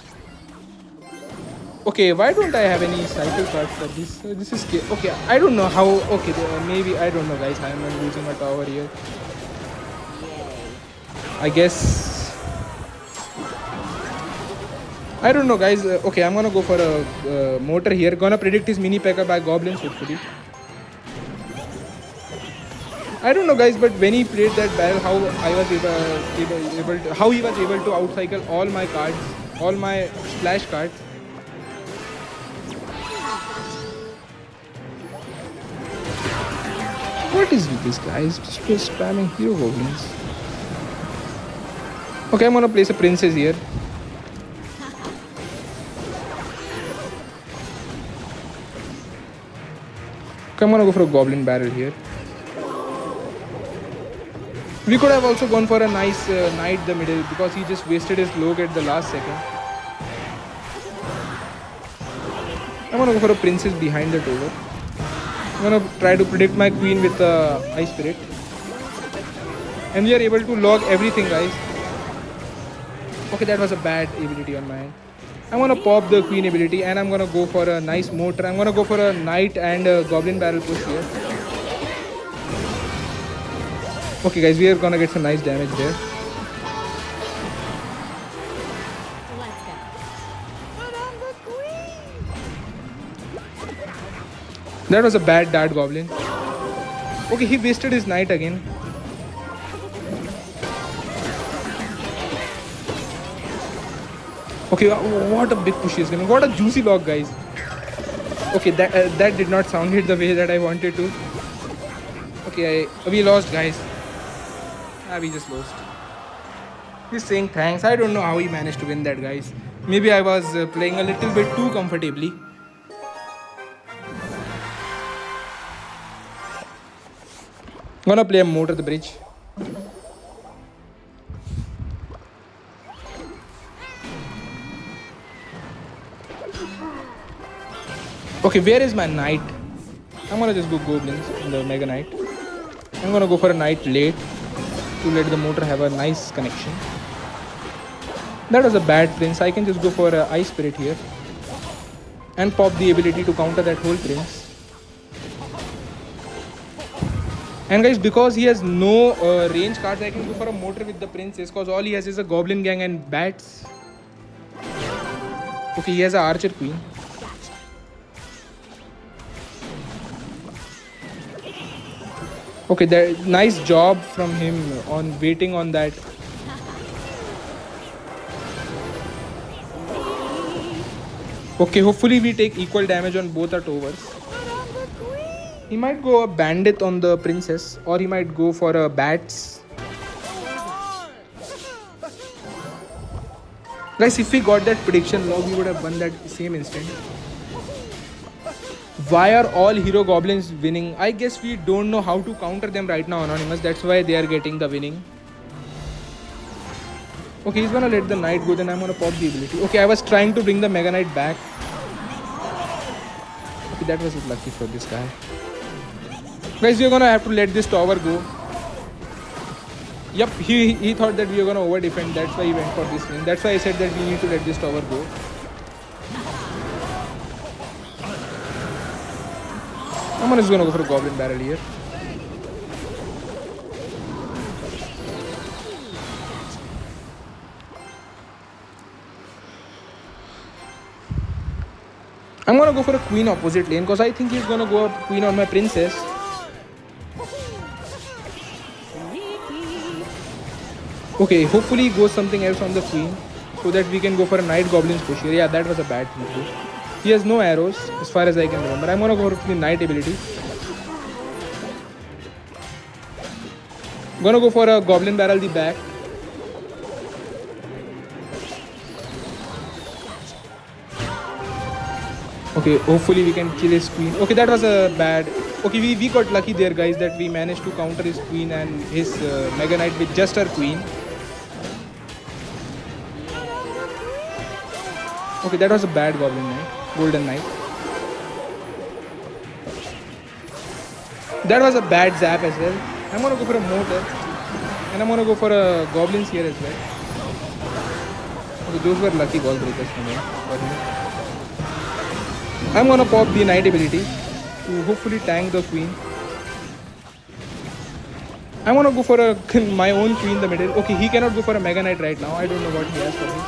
Okay, why don't I have any cycle cards for this? This is okay. I don't know how. Okay, maybe I don't know, guys. I am losing a tower here. I guess. I don't know, guys. Okay, I'm gonna go for a mortar here. Gonna predict his mini P.E.K.K.A by goblins, hopefully. I don't know, guys, but when he played that barrel, how I was able to, how he was able to outcycle all my cards, all my splash cards. What is with this guy? He's just spamming hero goblins. Okay, I'm gonna place a princess here. Okay, I'm gonna go for a goblin barrel here. We could have also gone for a nice knight the middle because he just wasted his log at the last second. I'm gonna go for a princess behind the tower. I'm gonna try to predict my queen with Ice Spirit. And we are able to log everything, guys. Okay, that was a bad ability on my end. I'm gonna pop the queen ability and I'm gonna go for a nice mortar. I'm gonna go for a knight and a goblin barrel push here. Okay, guys, we are gonna get some nice damage there. Let's go. But I'm the queen. That was a bad dart goblin. Okay, he wasted his knight again. Okay, what a big push he's giving. What a juicy log, guys. Okay, that did not sound it the way that I wanted to. Okay, we lost, guys. We just lost. He's saying thanks. I don't know how he managed to win that, guys. Maybe I was playing a little bit too comfortably. I'm gonna play a mortar the bridge. Okay, where is my knight? I'm gonna just go goblins in the mega knight. I'm gonna go for a knight late to let the mortar have a nice connection. That was a bad prince. I can just go for a ice spirit here and pop the ability to counter that whole prince. And guys, because he has no range cards, I can go for a mortar with the princess, because all he has is a goblin gang and bats. Okay, he has an archer queen. Okay, that nice job from him on waiting on that. Okay, hopefully we take equal damage on both our towers. He might go a bandit on the princess, or he might go for a bats. Guys, if we got that prediction log, we would have won that same instant. Why are all hero goblins winning? I guess we don't know how to counter them right now, Anonymous. That's why they are getting the winning. Okay, he's gonna let the knight go, then I'm gonna pop the ability. Okay, I was trying to bring the mega knight back. Okay, that was lucky for this guy. Guys, we're gonna have to let this tower go. Yep, he thought that we were gonna over defend. That's why he went for this lane. That's why I said that we need to let this tower go. I'm just gonna go for a goblin barrel here. I'm gonna go for a queen opposite lane because I think he's gonna go up queen on my princess. Okay, hopefully he goes something else on the queen so that we can go for a knight goblins push here. Yeah, that was a bad thing too. He has no arrows as far as I can remember. I'm gonna go for the knight ability. I'm gonna go for a goblin barrel the back. Okay, hopefully we can kill his queen. Okay, that was a bad. Okay, we got lucky there, guys, that we managed to counter his queen and his mega knight with just our queen. Okay, that was a bad goblin knight, golden knight. That was a bad zap as well. I'm gonna go for a mortar, and I'm gonna go for a goblins here as well. Okay, those were lucky ball breakers for me. I'm gonna pop the knight ability to hopefully tank the queen. I'm gonna go for a my own queen in the middle. Okay, he cannot go for a mega knight right now. I don't know what he has for me.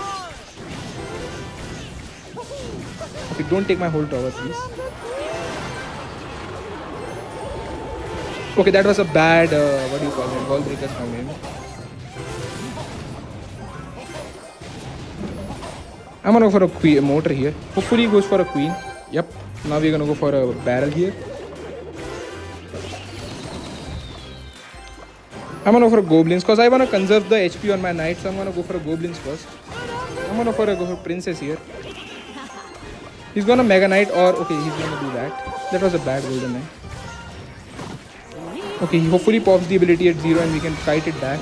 Okay, don't take my whole tower, please. Okay, that was a bad what do you call it? Ball breakers from him. I'm gonna go for a queen mortar here. Hopefully he goes for a queen. Yep, now we're gonna go for a barrel here. I'm gonna go for goblins because I wanna conserve the HP on my knight, so I'm gonna go for a goblins first. I'm gonna go for princess here. He's gonna mega knight, or okay, he's gonna do that. That was a bad golden knight. Okay, he hopefully pops the ability at 0 and we can fight it back.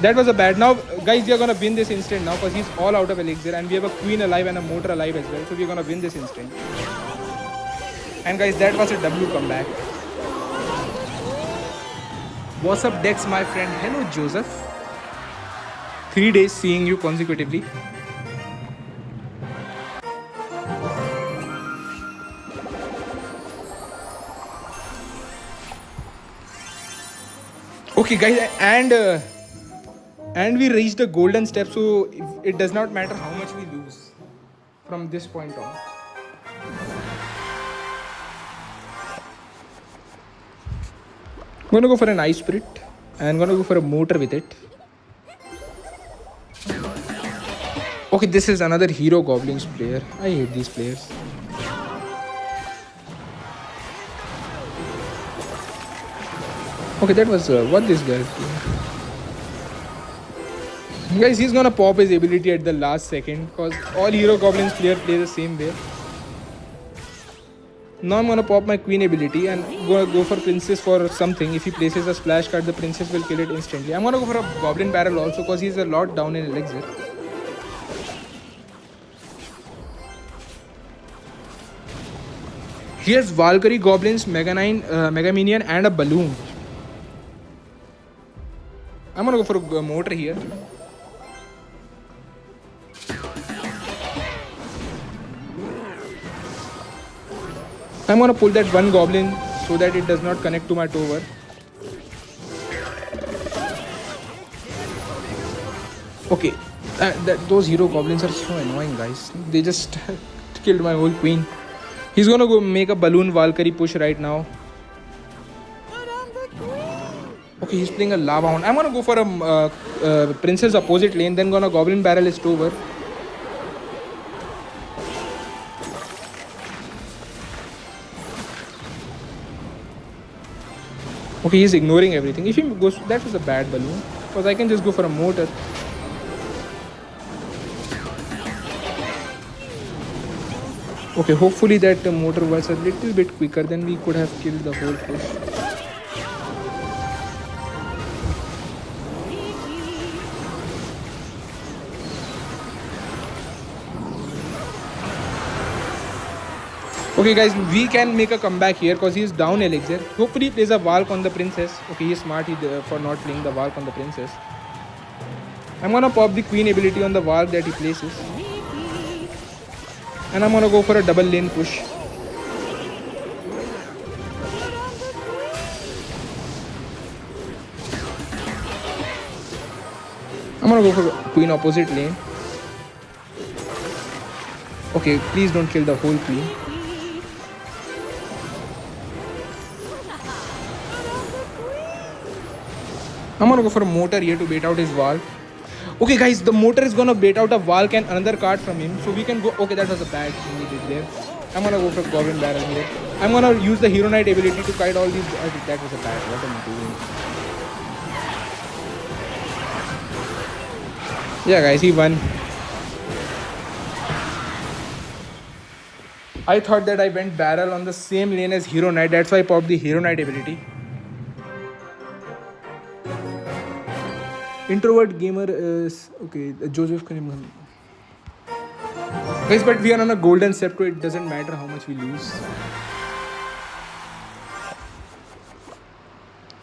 That was a bad. Now, guys, we are gonna win this instant now because he's all out of elixir and we have a queen alive and a mortar alive as well. So we're gonna win this instant. And guys, that was a W comeback. What's up, Dex, my friend? Hello, Joseph. 3 days seeing you consecutively. Okay, guys, and we reached the golden step, so it does not matter how much we lose from this point on. I'm gonna go for an ice spirit and I'm gonna go for a mortar with it. Okay, this is another hero goblins player. I hate these players. Okay, that was what this guy is doing. Guys, he's gonna pop his ability at the last second because all hero goblins player play the same way. Now I'm gonna pop my queen ability and go for princess for something. If he places a splash card, the princess will kill it instantly. I'm gonna go for a goblin barrel also because he's a lot down in elixir. He has Valkyrie, Goblins, Mega Minion, and a balloon. I'm gonna go for a mortar here. I'm gonna pull that one goblin so that it does not connect to my tower. Okay, those hero goblins are so annoying, guys. They just killed my whole queen. He's gonna go make a balloon Valkyrie push right now. Okay, he's playing a lava hound. I'm gonna go for a princess opposite lane, then gonna goblin barrel his tower. Okay, he's ignoring everything. If he goes, that was a bad balloon. Because I can just go for a mortar. Okay, hopefully that mortar was a little bit quicker, then we could have killed the whole push. Okay guys, we can make a comeback here because he is down elixir. Hopefully he plays a Valk on the princess. Okay, he is smart for not playing the Valk on the princess. I'm gonna pop the queen ability on the Valk that he places. And I'm gonna go for a double lane push. I'm gonna go for queen opposite lane. Okay, please don't kill the whole queen. I'm gonna go for a mortar here to bait out his Valk. Okay guys, the mortar is gonna bait out a Valk and another card from him. So we can go. Okay, that was a bad thing he did there. I'm gonna go for Goblin Barrel here. I'm gonna use the Hero Knight ability to kite all these. That was a bad. What am I doing? Yeah guys, he won. I thought that I went barrel on the same lane as Hero Knight. That's why I popped the Hero Knight ability. Introvert gamer is okay. Joseph Karim. Guys, but we are on a golden scepter. It doesn't matter how much we lose.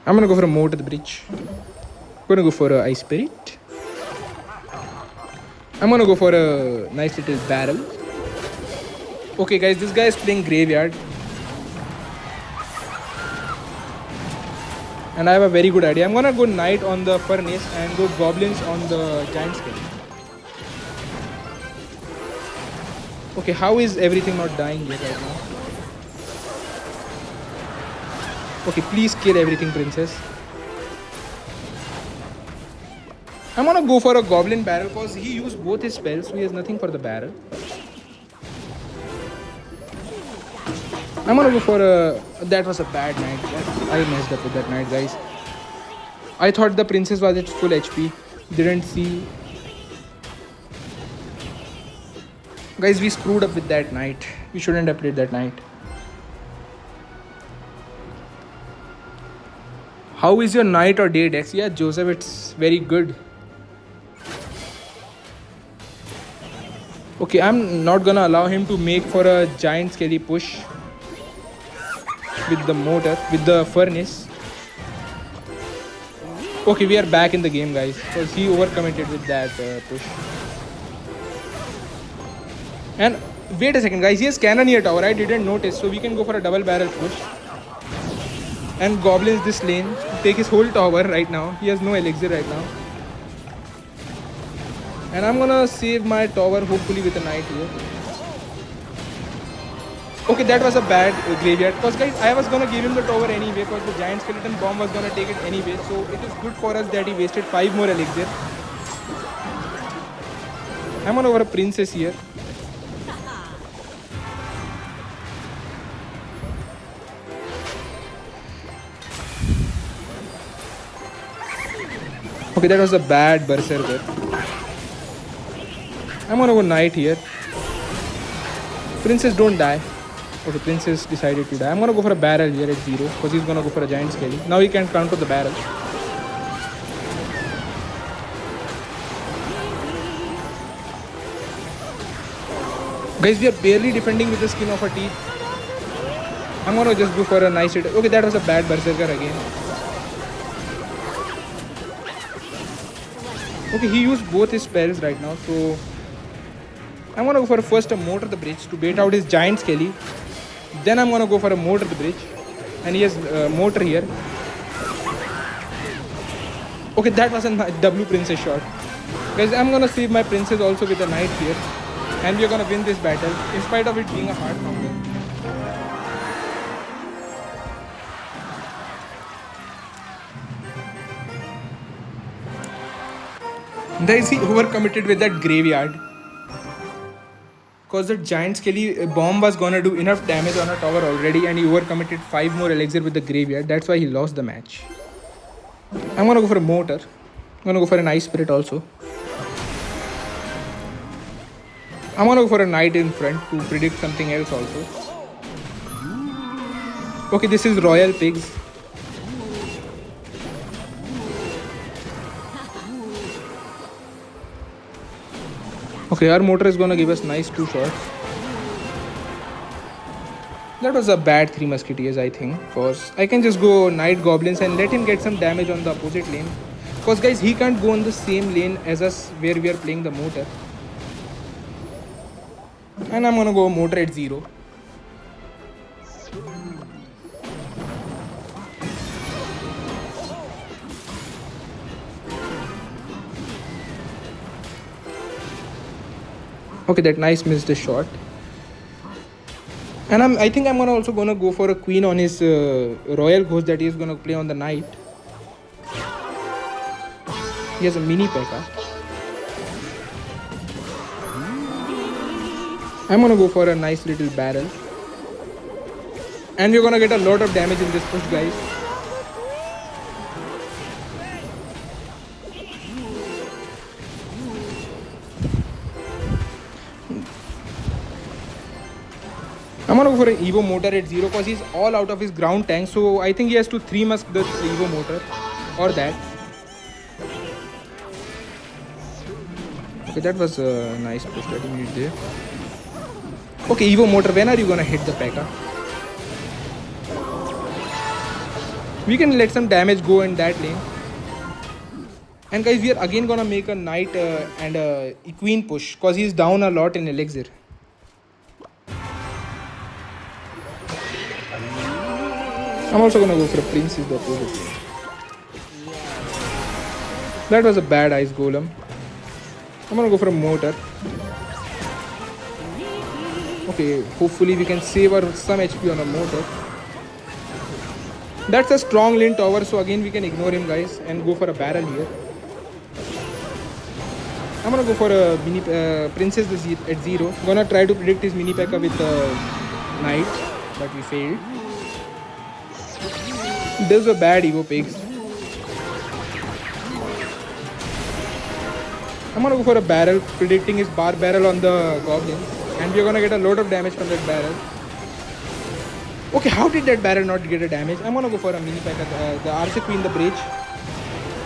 I'm gonna go for a moat at the bridge. I'm gonna go for a ice spirit. I'm gonna go for a nice little barrel. Okay, guys, this guy is playing graveyard. And I have a very good idea. I'm gonna go knight on the furnace and go goblins on the giant scale. Okay, how is everything not dying yet right now? Okay, please kill everything, princess. I'm gonna go for a goblin barrel because he used both his spells, so he has nothing for the barrel. I'm gonna go for a... That was a bad knight. I messed up with that knight, guys. I thought the princess was at full HP. Didn't see... Guys, we screwed up with that knight. We shouldn't have played that knight. How is your night or day, Dex? Yeah, Joseph, it's very good. Okay, I'm not gonna allow him to make for a giant skelly push with the mortar, with the furnace. Okay, we are back in the game, guys, because he overcommitted with that push. And wait a second, guys, he has cannon near tower. I didn't notice, so we can go for a double barrel push. And goblins this lane to take his whole tower right now. He has no elixir right now. And I'm gonna save my tower hopefully with a knight here. Okay, that was a bad graveyard because guys, I was gonna give him the tower anyway because the giant skeleton bomb was gonna take it anyway. So it is good for us that he wasted 5 more elixir. I'm gonna over a princess here. Okay, that was a bad berserker. I'm gonna go knight here. Princess, don't die. Okay, princess decided to die. I'm gonna go for a barrel here at 0 because he's gonna go for a giant skelly. Now he can counter the barrel. Guys, we are barely defending with the skin of our teeth. I'm gonna just go for a nice hit. Okay, that was a bad berserker again. Okay, he used both his spells right now, so I'm gonna go for first a mortar the bridge to bait out his giant skelly. Then I'm gonna go for a mortar the bridge, and he has mortar here. Okay, that was a W princess shot. Guys, I'm gonna save my princess also with a knight here, and we're gonna win this battle in spite of it being a hard counter. Guys, he overcommitted with that graveyard. Because the giant skelly bomb was gonna do enough damage on a tower already, and he overcommitted 5 more elixir with the graveyard. That's why he lost the match. I'm gonna go for a mortar. I'm gonna go for an ice spirit also. I'm gonna go for a knight in front to predict something else also. Okay, this is royal pigs. Okay, our mortar is gonna give us nice 2 shots. That was a bad 3 musketeers, I think, because I can just go knight goblins and let him get some damage on the opposite lane. Because guys, he can't go on the same lane as us where we are playing the mortar. And I'm gonna go mortar at 0. Okay, that nice missed the shot. And I think I'm also gonna go for a queen on his royal ghost that he is gonna play on the knight. He has a mini P.E.K.K.A. I'm gonna go for a nice little barrel. And we're gonna get a lot of damage in this push, guys. I'm gonna go for an Evo mortar at 0 because he's all out of his ground tank. So I think he has to 3 musk the Evo mortar or that. Okay, that was a nice push that he made there. Okay, Evo mortar, when are you gonna hit the P.E.K.K.A? We can let some damage go in that lane. And guys, we are again gonna make a knight and a queen push because he's down a lot in elixir. I'm also gonna go for a princess the opposite. That was a bad ice golem. I'm gonna go for a mortar. Okay, hopefully we can save our some HP on a mortar. That's a strong lane tower, so again we can ignore him, guys, and go for a barrel here. I'm gonna go for a mini princess at 0. Gonna try to predict his mini P.E.K.K.A with a knight, but we failed. Those were bad Evo pigs. I'm gonna go for a barrel, predicting his bar barrel on the goblin, and we're gonna get a lot of damage from that barrel. Okay, how did that barrel not get a damage? I'm gonna go for a mini P.E.K.K.A, the Archer Queen, the bridge.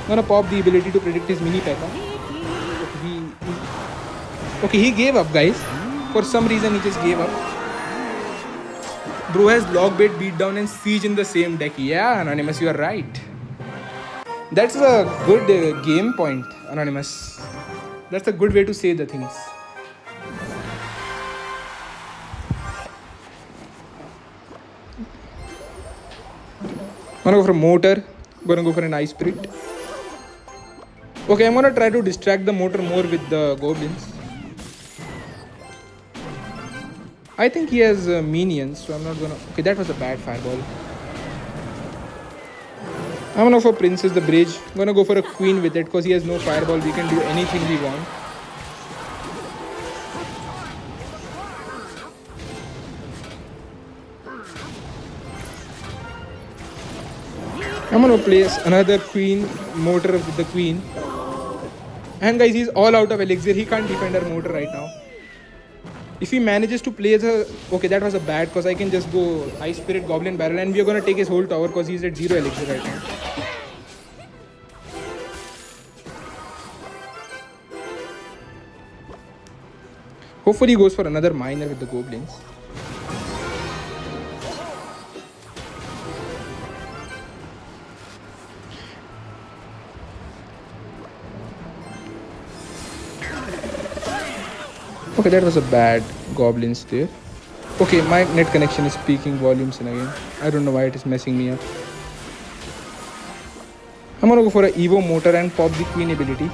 I'm gonna pop the ability to predict his mini P.E.K.K.A. Okay, he gave up, guys. For some reason, he just gave up. Bro has logbait, beatdown, and siege in the same deck. Yeah, Anonymous, you are right. That's a good game point, Anonymous. That's a good way to say the things. I'm gonna go for a mortar. I'm gonna go for an ice spirit. Okay, I'm gonna try to distract the mortar more with the goblins. I think he has minions, so I'm not gonna... Okay, that was a bad fireball. I'm gonna go for princess the bridge. I'm gonna go for a queen with it because he has no fireball. We can do anything we want. I'm gonna place another queen mortar with the queen. And guys, he's all out of elixir. He can't defend our mortar right now. If he manages to play the... Okay, that was a bad because I can just go Ice Spirit Goblin Barrel and we are gonna take his whole tower because he's at 0 elixir right now. Hopefully he goes for another miner with the goblins. Okay, that was a bad goblins there. Okay, my net connection is speaking volumes in again. I don't know why it is messing me up. I'm gonna go for a Evo mortar and pop the queen ability.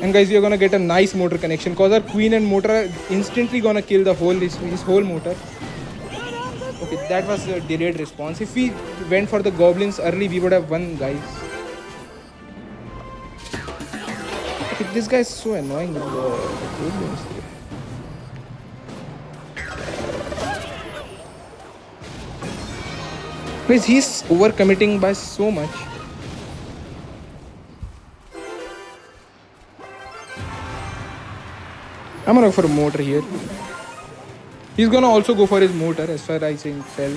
And guys, you're gonna get a nice mortar connection cause our queen and mortar are instantly gonna kill the whole his whole mortar. Okay, that was a delayed response. If we went for the goblins early, we would have won, guys. Okay, this guy is so annoying with the goblins there. Guys, he's overcommitting by so much. I'm gonna go for a mortar here. He's gonna also go for his mortar as far as I can tell.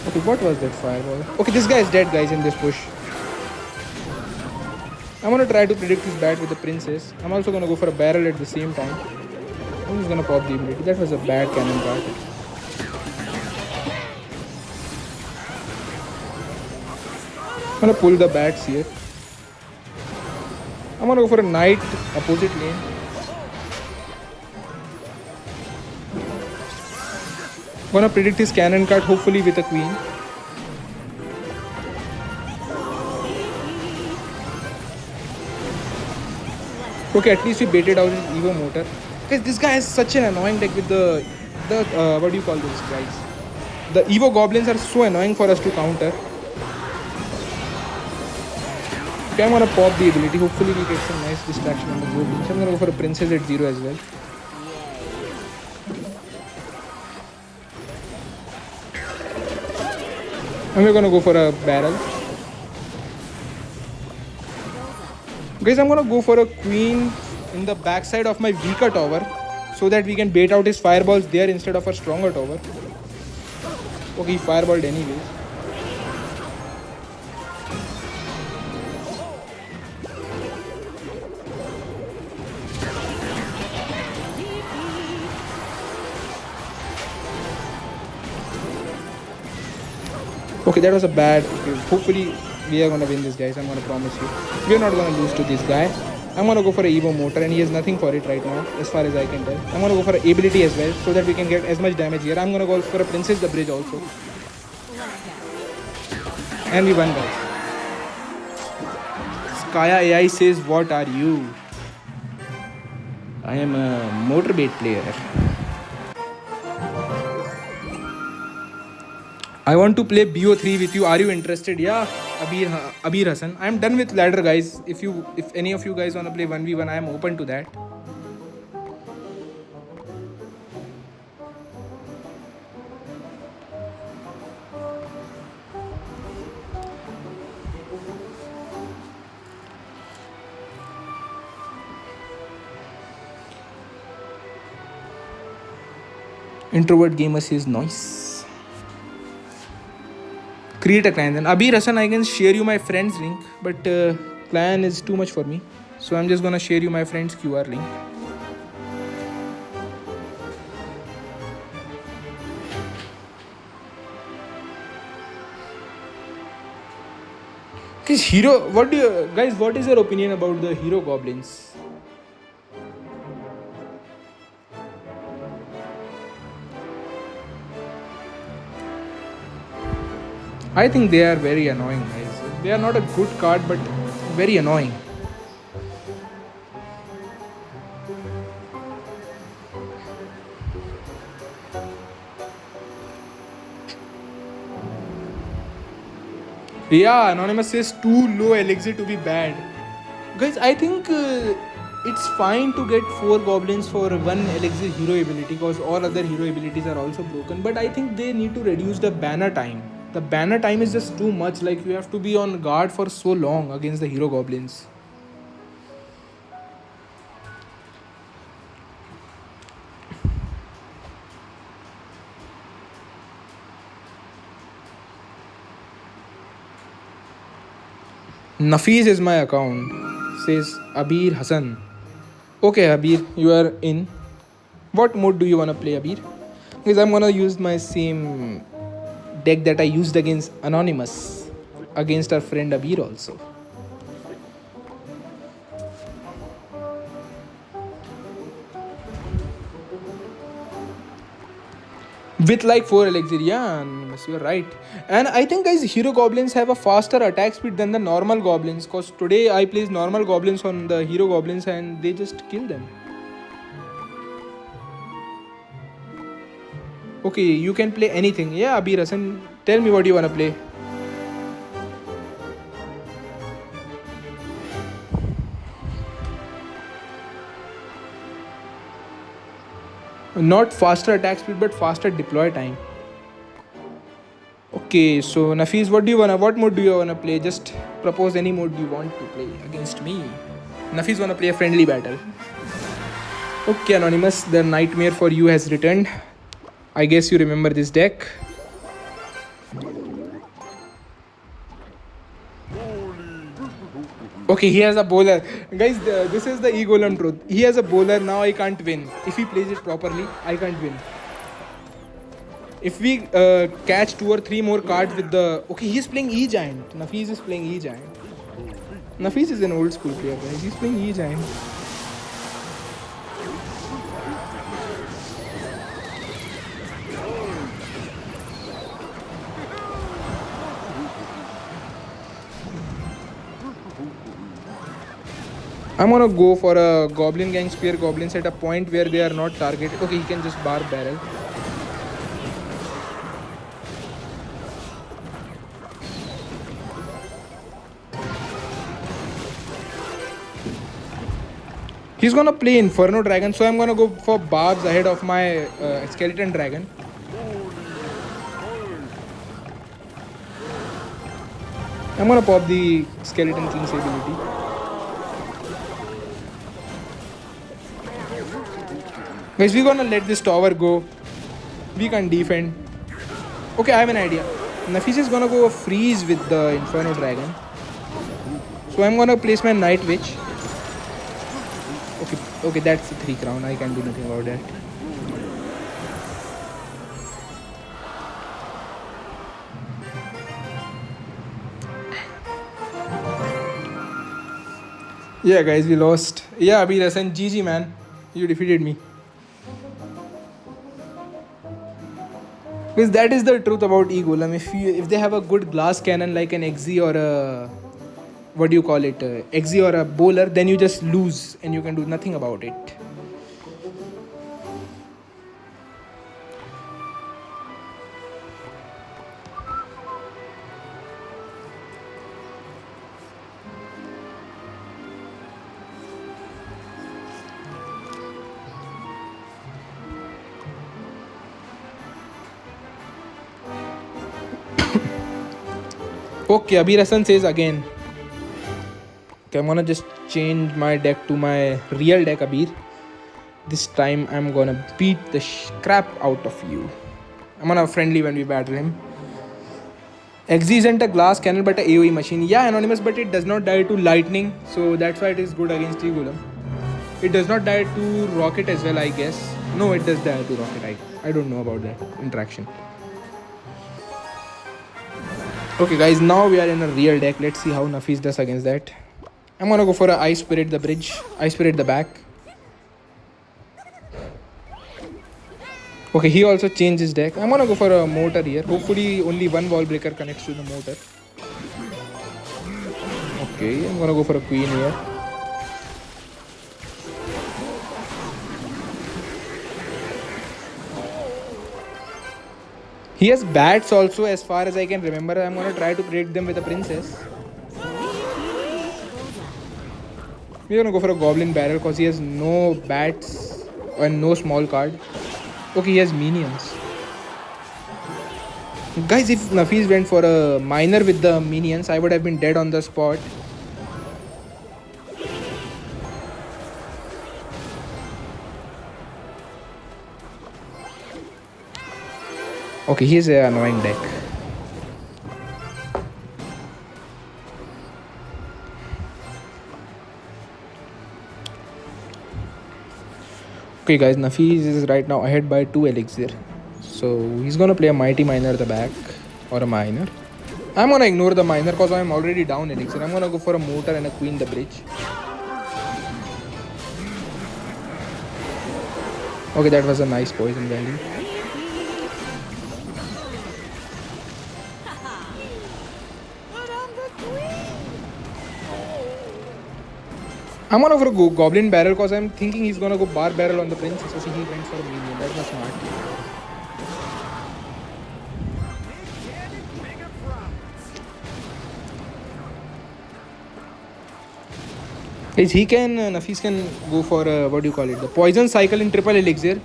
Okay, what was that fireball? Okay, this guy is dead, guys, in this push. I'm gonna try to predict his bat with the princess. I'm also gonna go for a barrel at the same time. I'm just gonna pop the ability. That was a bad cannon bat. I'm gonna pull the bats here. I'm gonna go for a knight opposite lane. Gonna predict his cannon card, hopefully with a queen. Okay, at least we baited out his Evo mortar. Guys, this guy is such an annoying deck with the what do you call this, guys? The Evo goblins are so annoying for us to counter. Okay, I'm gonna pop the ability. Hopefully we get some nice distraction on the goblins. I'm gonna go for a princess at 0 as well. And we're gonna go for a barrel. Guys, I'm gonna go for a queen in the backside of my weaker tower so that we can bait out his fireballs there instead of a stronger tower. Okay, he fireballed anyways. Okay, that was a bad. Okay, hopefully we are gonna win this, guys. I'm gonna promise you. We are not gonna lose to this guy. I'm gonna go for a Evo mortar and he has nothing for it right now, as far as I can tell. I'm gonna go for an ability as well so that we can get as much damage here. I'm gonna go for a princess the bridge also. And we won, guys. Skaya AI says, what are you? I am a mortar bait player. I want to play BO3 with you. Are you interested? Yeah, Abir Hassan. I am done with ladder, guys. If any of you guys wanna play 1v1, I am open to that. Introvert gamer says nice. Create a clan then. Abir Hassan, I can share you my friend's link, but clan is too much for me. So I'm just gonna share you my friend's QR link. This hero, what is your opinion about the hero goblins? I think they are very annoying, guys. They are not a good card, but very annoying. Yeah, Anonymous says too low elixir to be bad. Guys, I think it's fine to get 4 goblins for 1 elixir hero ability because all other hero abilities are also broken. But I think they need to reduce the banner time. The banner time is just too much. Like, you have to be on guard for so long against the hero goblins. Nafis is my account, says Abir Hassan. Okay, Abir, you are in. What mode do you wanna play, Abir? Because I'm gonna use my same deck that I used against Anonymous, against our friend Abir also. With like 4 elixir, yeah, Animus, you're right. And I think guys, hero goblins have a faster attack speed than the normal goblins. Cause today I placed normal goblins on the hero goblins and they just kill them. Okay, you can play anything. Yeah, Abir Hassan, tell me what you wanna play. Not faster attack speed, but faster deploy time. Okay, so Nafis, what mode do you wanna play? Just propose any mode you want to play against me. Nafis wanna play a friendly battle. Okay, Anonymous, the nightmare for you has returned. I guess you remember this deck. Okay, he has a bowler. Guys, this is the Golem truth. He has a bowler, now I can't win. If he plays it properly, I can't win. If we catch 2 or 3 more cards with the... Okay, he's playing E-Giant. Nafis is playing E-Giant. Nafis is an old school player, guys. He's playing E-Giant. I'm gonna go for a Goblin Gang Spear Goblins at a point where they are not targeted. Okay, he can just bar barrel. He's gonna play Inferno Dragon, so I'm gonna go for Barbs ahead of my Skeleton Dragon. I'm gonna pop the Skeleton King's ability. Guys, we're gonna let this tower go. We can defend. Okay, I have an idea. Nafis is gonna go freeze with the Inferno Dragon. So I'm gonna place my Night Witch. Okay, that's the 3 crown. I can't do nothing about that. Yeah, guys, we lost. Yeah, Abir Hassan, GG, man. You defeated me. Because that is the truth about E-Golem. If they have a good glass cannon like an XZ or a... What do you call it? XZ or a bowler, then you just lose and you can do nothing about it. Okay, Abir Hassan says again. Okay, I'm gonna just change my deck to my real deck, Abir. This time I'm gonna beat the crap out of you. I'm gonna friendly when we battle him. XZ isn't a glass cannon but a AoE machine. Yeah, Anonymous, but it does not die to lightning, so that's why it is good against E-Golem. It does not die to rocket as well, I guess. No, it does die to rocket. I don't know about that interaction. Okay guys, now we are in a real deck. Let's see how Nafis does against that. I'm gonna go for a Ice Spirit the bridge, Ice Spirit the back. Okay, he also changed his deck. I'm gonna go for a mortar here. Hopefully only one wall breaker connects to the mortar. Okay, I'm gonna go for a queen here. He has bats also, as far as I can remember. I'm gonna try to break them with a princess. We're gonna go for a goblin barrel because he has no bats and no small card. Okay, he has minions. Guys, if Nafis went for a miner with the minions, I would have been dead on the spot. Okay, he's an annoying deck. Okay guys, Nafis is right now ahead by 2 elixir. So he's gonna play a mighty miner at the back or a miner. I'm gonna ignore the miner because I'm already down elixir. I'm gonna go for a mortar and a queen the bridge. Okay, that was a nice poison value. I'm gonna go for a goblin barrel because I'm thinking he's gonna go bar barrel on the princess. So he went for a minion. That was smart. Guys, he can Nafis can go for what do you call it? The poison cycle in triple elixir.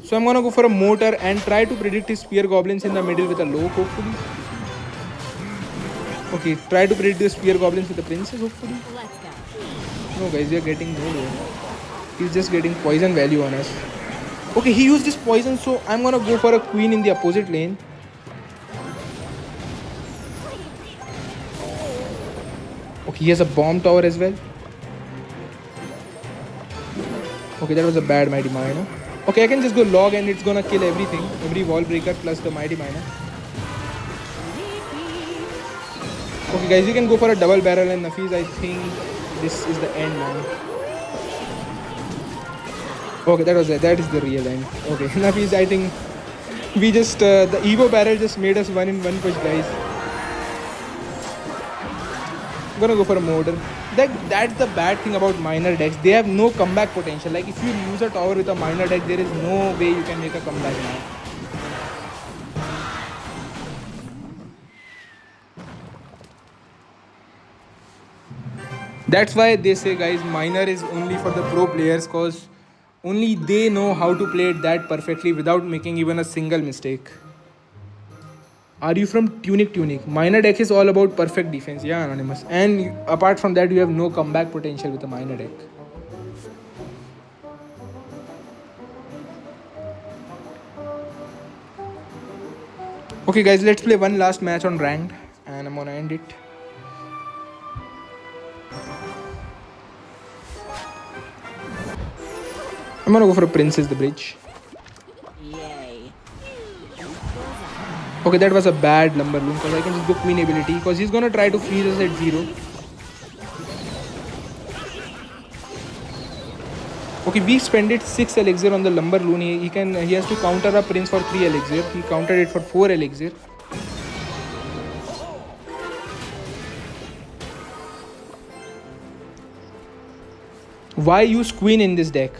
So I'm gonna go for a mortar and try to predict his spear goblins in the middle with a low, hopefully. Okay, try to predict the spear goblins with the princess, hopefully. Let's go. No guys, we are getting nowhere. He's just getting poison value on us. Okay, he used this poison, so I'm gonna go for a queen in the opposite lane. Okay, he has a bomb tower as well. Okay, that was a bad mighty miner. Okay, I can just go log and it's gonna kill everything. Every wall breaker plus the mighty miner. Okay guys, you can go for a double barrel and Nafis, I think this is the end, man. Okay, that is the real end. Okay, Nafis, I think we just the Evo barrel just made us one in one push, guys. I'm gonna go for a mortar. That's the bad thing about minor decks. They have no comeback potential. Like if you lose a tower with a minor deck, there is no way you can make a comeback now. That's why they say, guys, minor is only for the pro players, cause only they know how to play it that perfectly without making even a single mistake. Are you from Tunic? Minor deck is all about perfect defense. Yeah, Anonymous. And apart from that, you have no comeback potential with a minor deck. Okay guys, let's play one last match on ranked and I'm gonna end it. I'm gonna go for a Princess the Bridge. Yay. Okay, that was a bad Lumberloon because I can just go Queen ability because he's gonna try to freeze us at 0. Okay, we spent 6 elixir on the Lumberloon. He has to counter a Prince for 3 elixir. He countered it for 4 elixir. Why use Queen in this deck?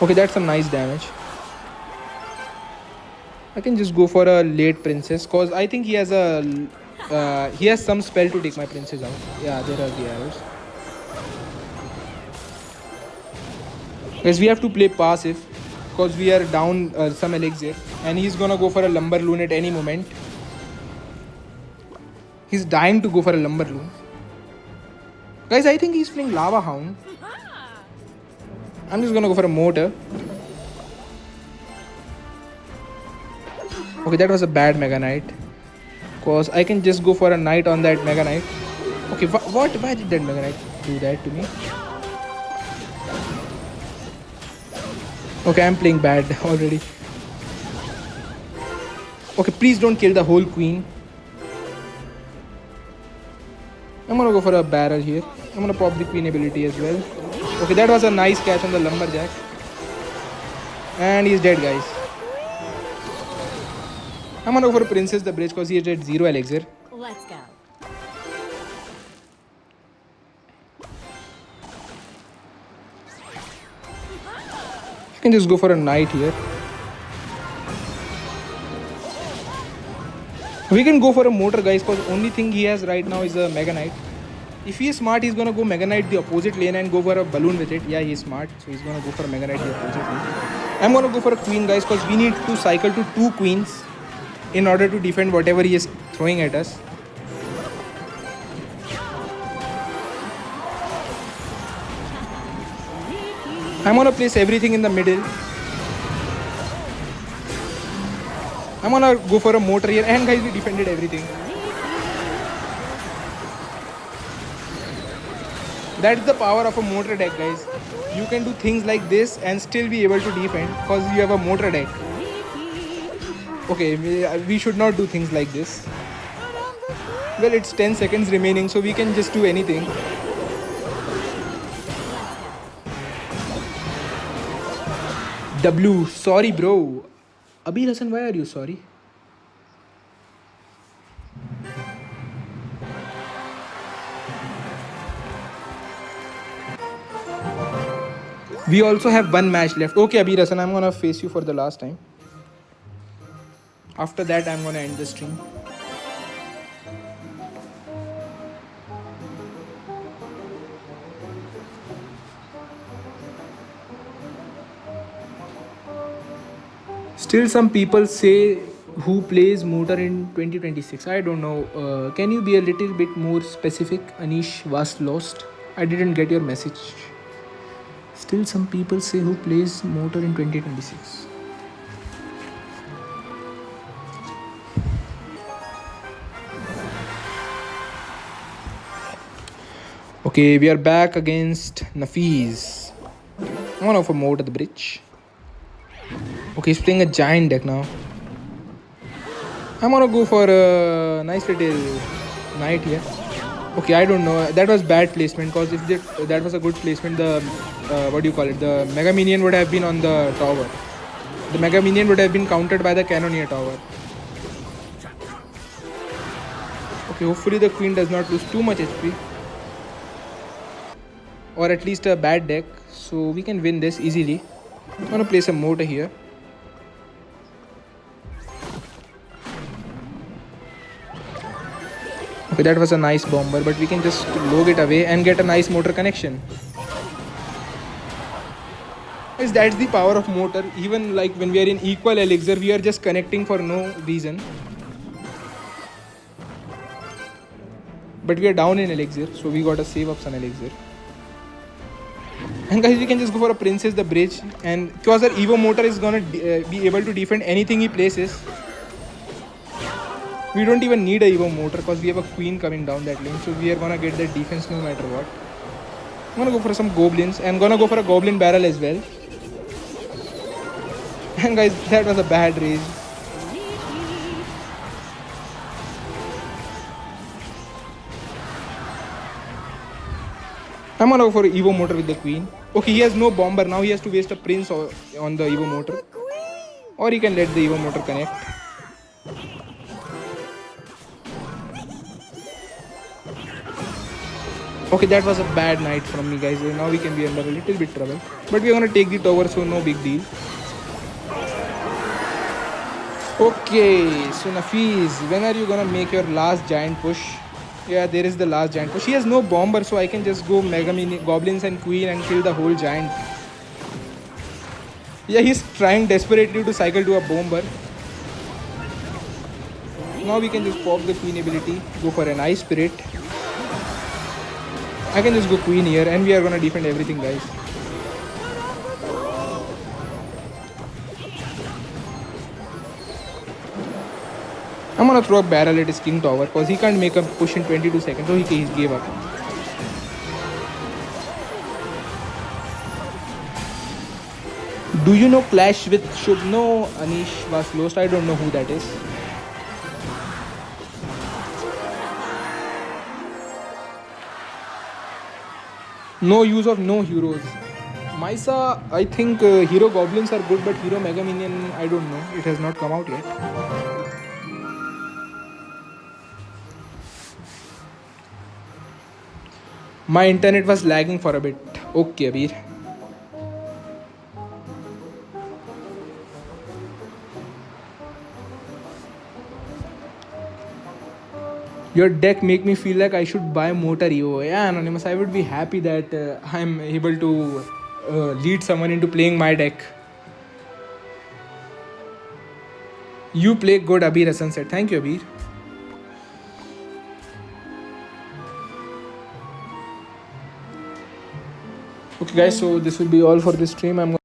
Okay, that's some nice damage. I can just go for a late princess cause I think he has some spell to take my princess out. Yeah, there are the arrows. Guys, we have to play passive because we are down some elixir and he's gonna go for a Lumberloon at any moment. He's dying to go for a Lumberloon. Guys, I think he's playing Lava Hound. I'm just gonna go for a mortar. Okay, that was a bad Mega Knight. Cause I can just go for a knight on that Mega Knight. Okay, what? Why did that Mega Knight do that to me? Okay, I'm playing bad already. Okay, please don't kill the whole queen. I'm gonna go for a barrel here. I'm gonna pop the queen ability as well. Okay, that was a nice catch on the lumberjack. And he's dead, guys. I'm gonna go for a Princess the Bridge because he is at 0 elixir. Let's go. You can just go for a knight here. We can go for a mortar, guys, because only thing he has right now is a Mega Knight. If he is smart, he's gonna go Mega Knight the opposite lane and go for a balloon with it. Yeah, he's smart, so he's gonna go for a Mega Knight the opposite lane. I'm gonna go for a queen, guys, because we need to cycle to 2 queens in order to defend whatever he is throwing at us. I'm gonna place everything in the middle. I'm gonna go for a mortar here, and guys, we defended everything. That's the power of a mortar deck, guys. You can do things like this and still be able to defend because you have a mortar deck. Okay, we should not do things like this. Well, it's 10 seconds remaining, so we can just do anything. W, sorry bro. Abir Hassan, why are you sorry? We also have one match left. Okay, Abir Hassan, I'm gonna face you for the last time. After that, I'm gonna end the stream. Still, some people say who plays Mortar in 2026. I don't know. Can you be a little bit more specific? Anish was lost. I didn't get your message. Still, some people say who plays Mortar in 2026. Okay, we are back against Nafiz. I'm gonna offer Mortar the bridge. Okay, he's playing a giant deck now. I'm gonna go for a nice little knight here. Okay, I don't know. That was bad placement because if that was a good placement, the what do you call it? The Mega Minion would have been on the tower. The Mega Minion would have been countered by the Cannoneer tower. Okay, hopefully the Queen does not lose too much HP. Or at least a bad deck. So we can win this easily. I'm gonna place a mortar here. Okay, that was a nice bomber, but we can just log it away and get a nice mortar connection. Guys, that's the power of mortar. Even like when we are in equal elixir, we are just connecting for no reason. But we are down in elixir, so we gotta save up some elixir. And guys, we can just go for a princess the bridge, and because our Evo mortar is gonna be able to defend anything he places. We don't even need a Evo mortar because we have a queen coming down that lane, so we are gonna get that defense no matter what. I'm gonna go for some goblins. I'm gonna go for a goblin barrel as well. And guys, that was a bad raise. I'm gonna go for Evo mortar with the queen. Okay, he has no bomber. Now he has to waste a prince on the Evo mortar. Or he can let the Evo mortar connect. Okay, that was a bad night from me, guys. Now we can be under a little bit trouble. But we're gonna take the tower, so no big deal. Okay, so Nafiz, when are you gonna make your last giant push? Yeah, there is the last giant push. He has no bomber, so I can just go Mega Mini Goblins and Queen and kill the whole giant. Yeah, he's trying desperately to cycle to a bomber. Now we can just pop the Queen ability, go for an Ice Spirit. I can just go Queen here and we are gonna defend everything, guys. I'm gonna throw a barrel at his king tower because he can't make a push in 22 seconds, so he gave up. Do you know Clash with Shubh? No, Anish was lost. I don't know who that is. No use of no heroes. Mysa, I think hero goblins are good, but hero mega minion, I don't know. It has not come out yet. My internet was lagging for a bit. Okay, Abir. Your deck make me feel like I should buy Mortar Evo. Yeah, Anonymous, I would be happy that I'm able to lead someone into playing my deck. You play good, Abir Hassan said. Thank you, Abir. Okay guys, so this will be all for this stream. I'm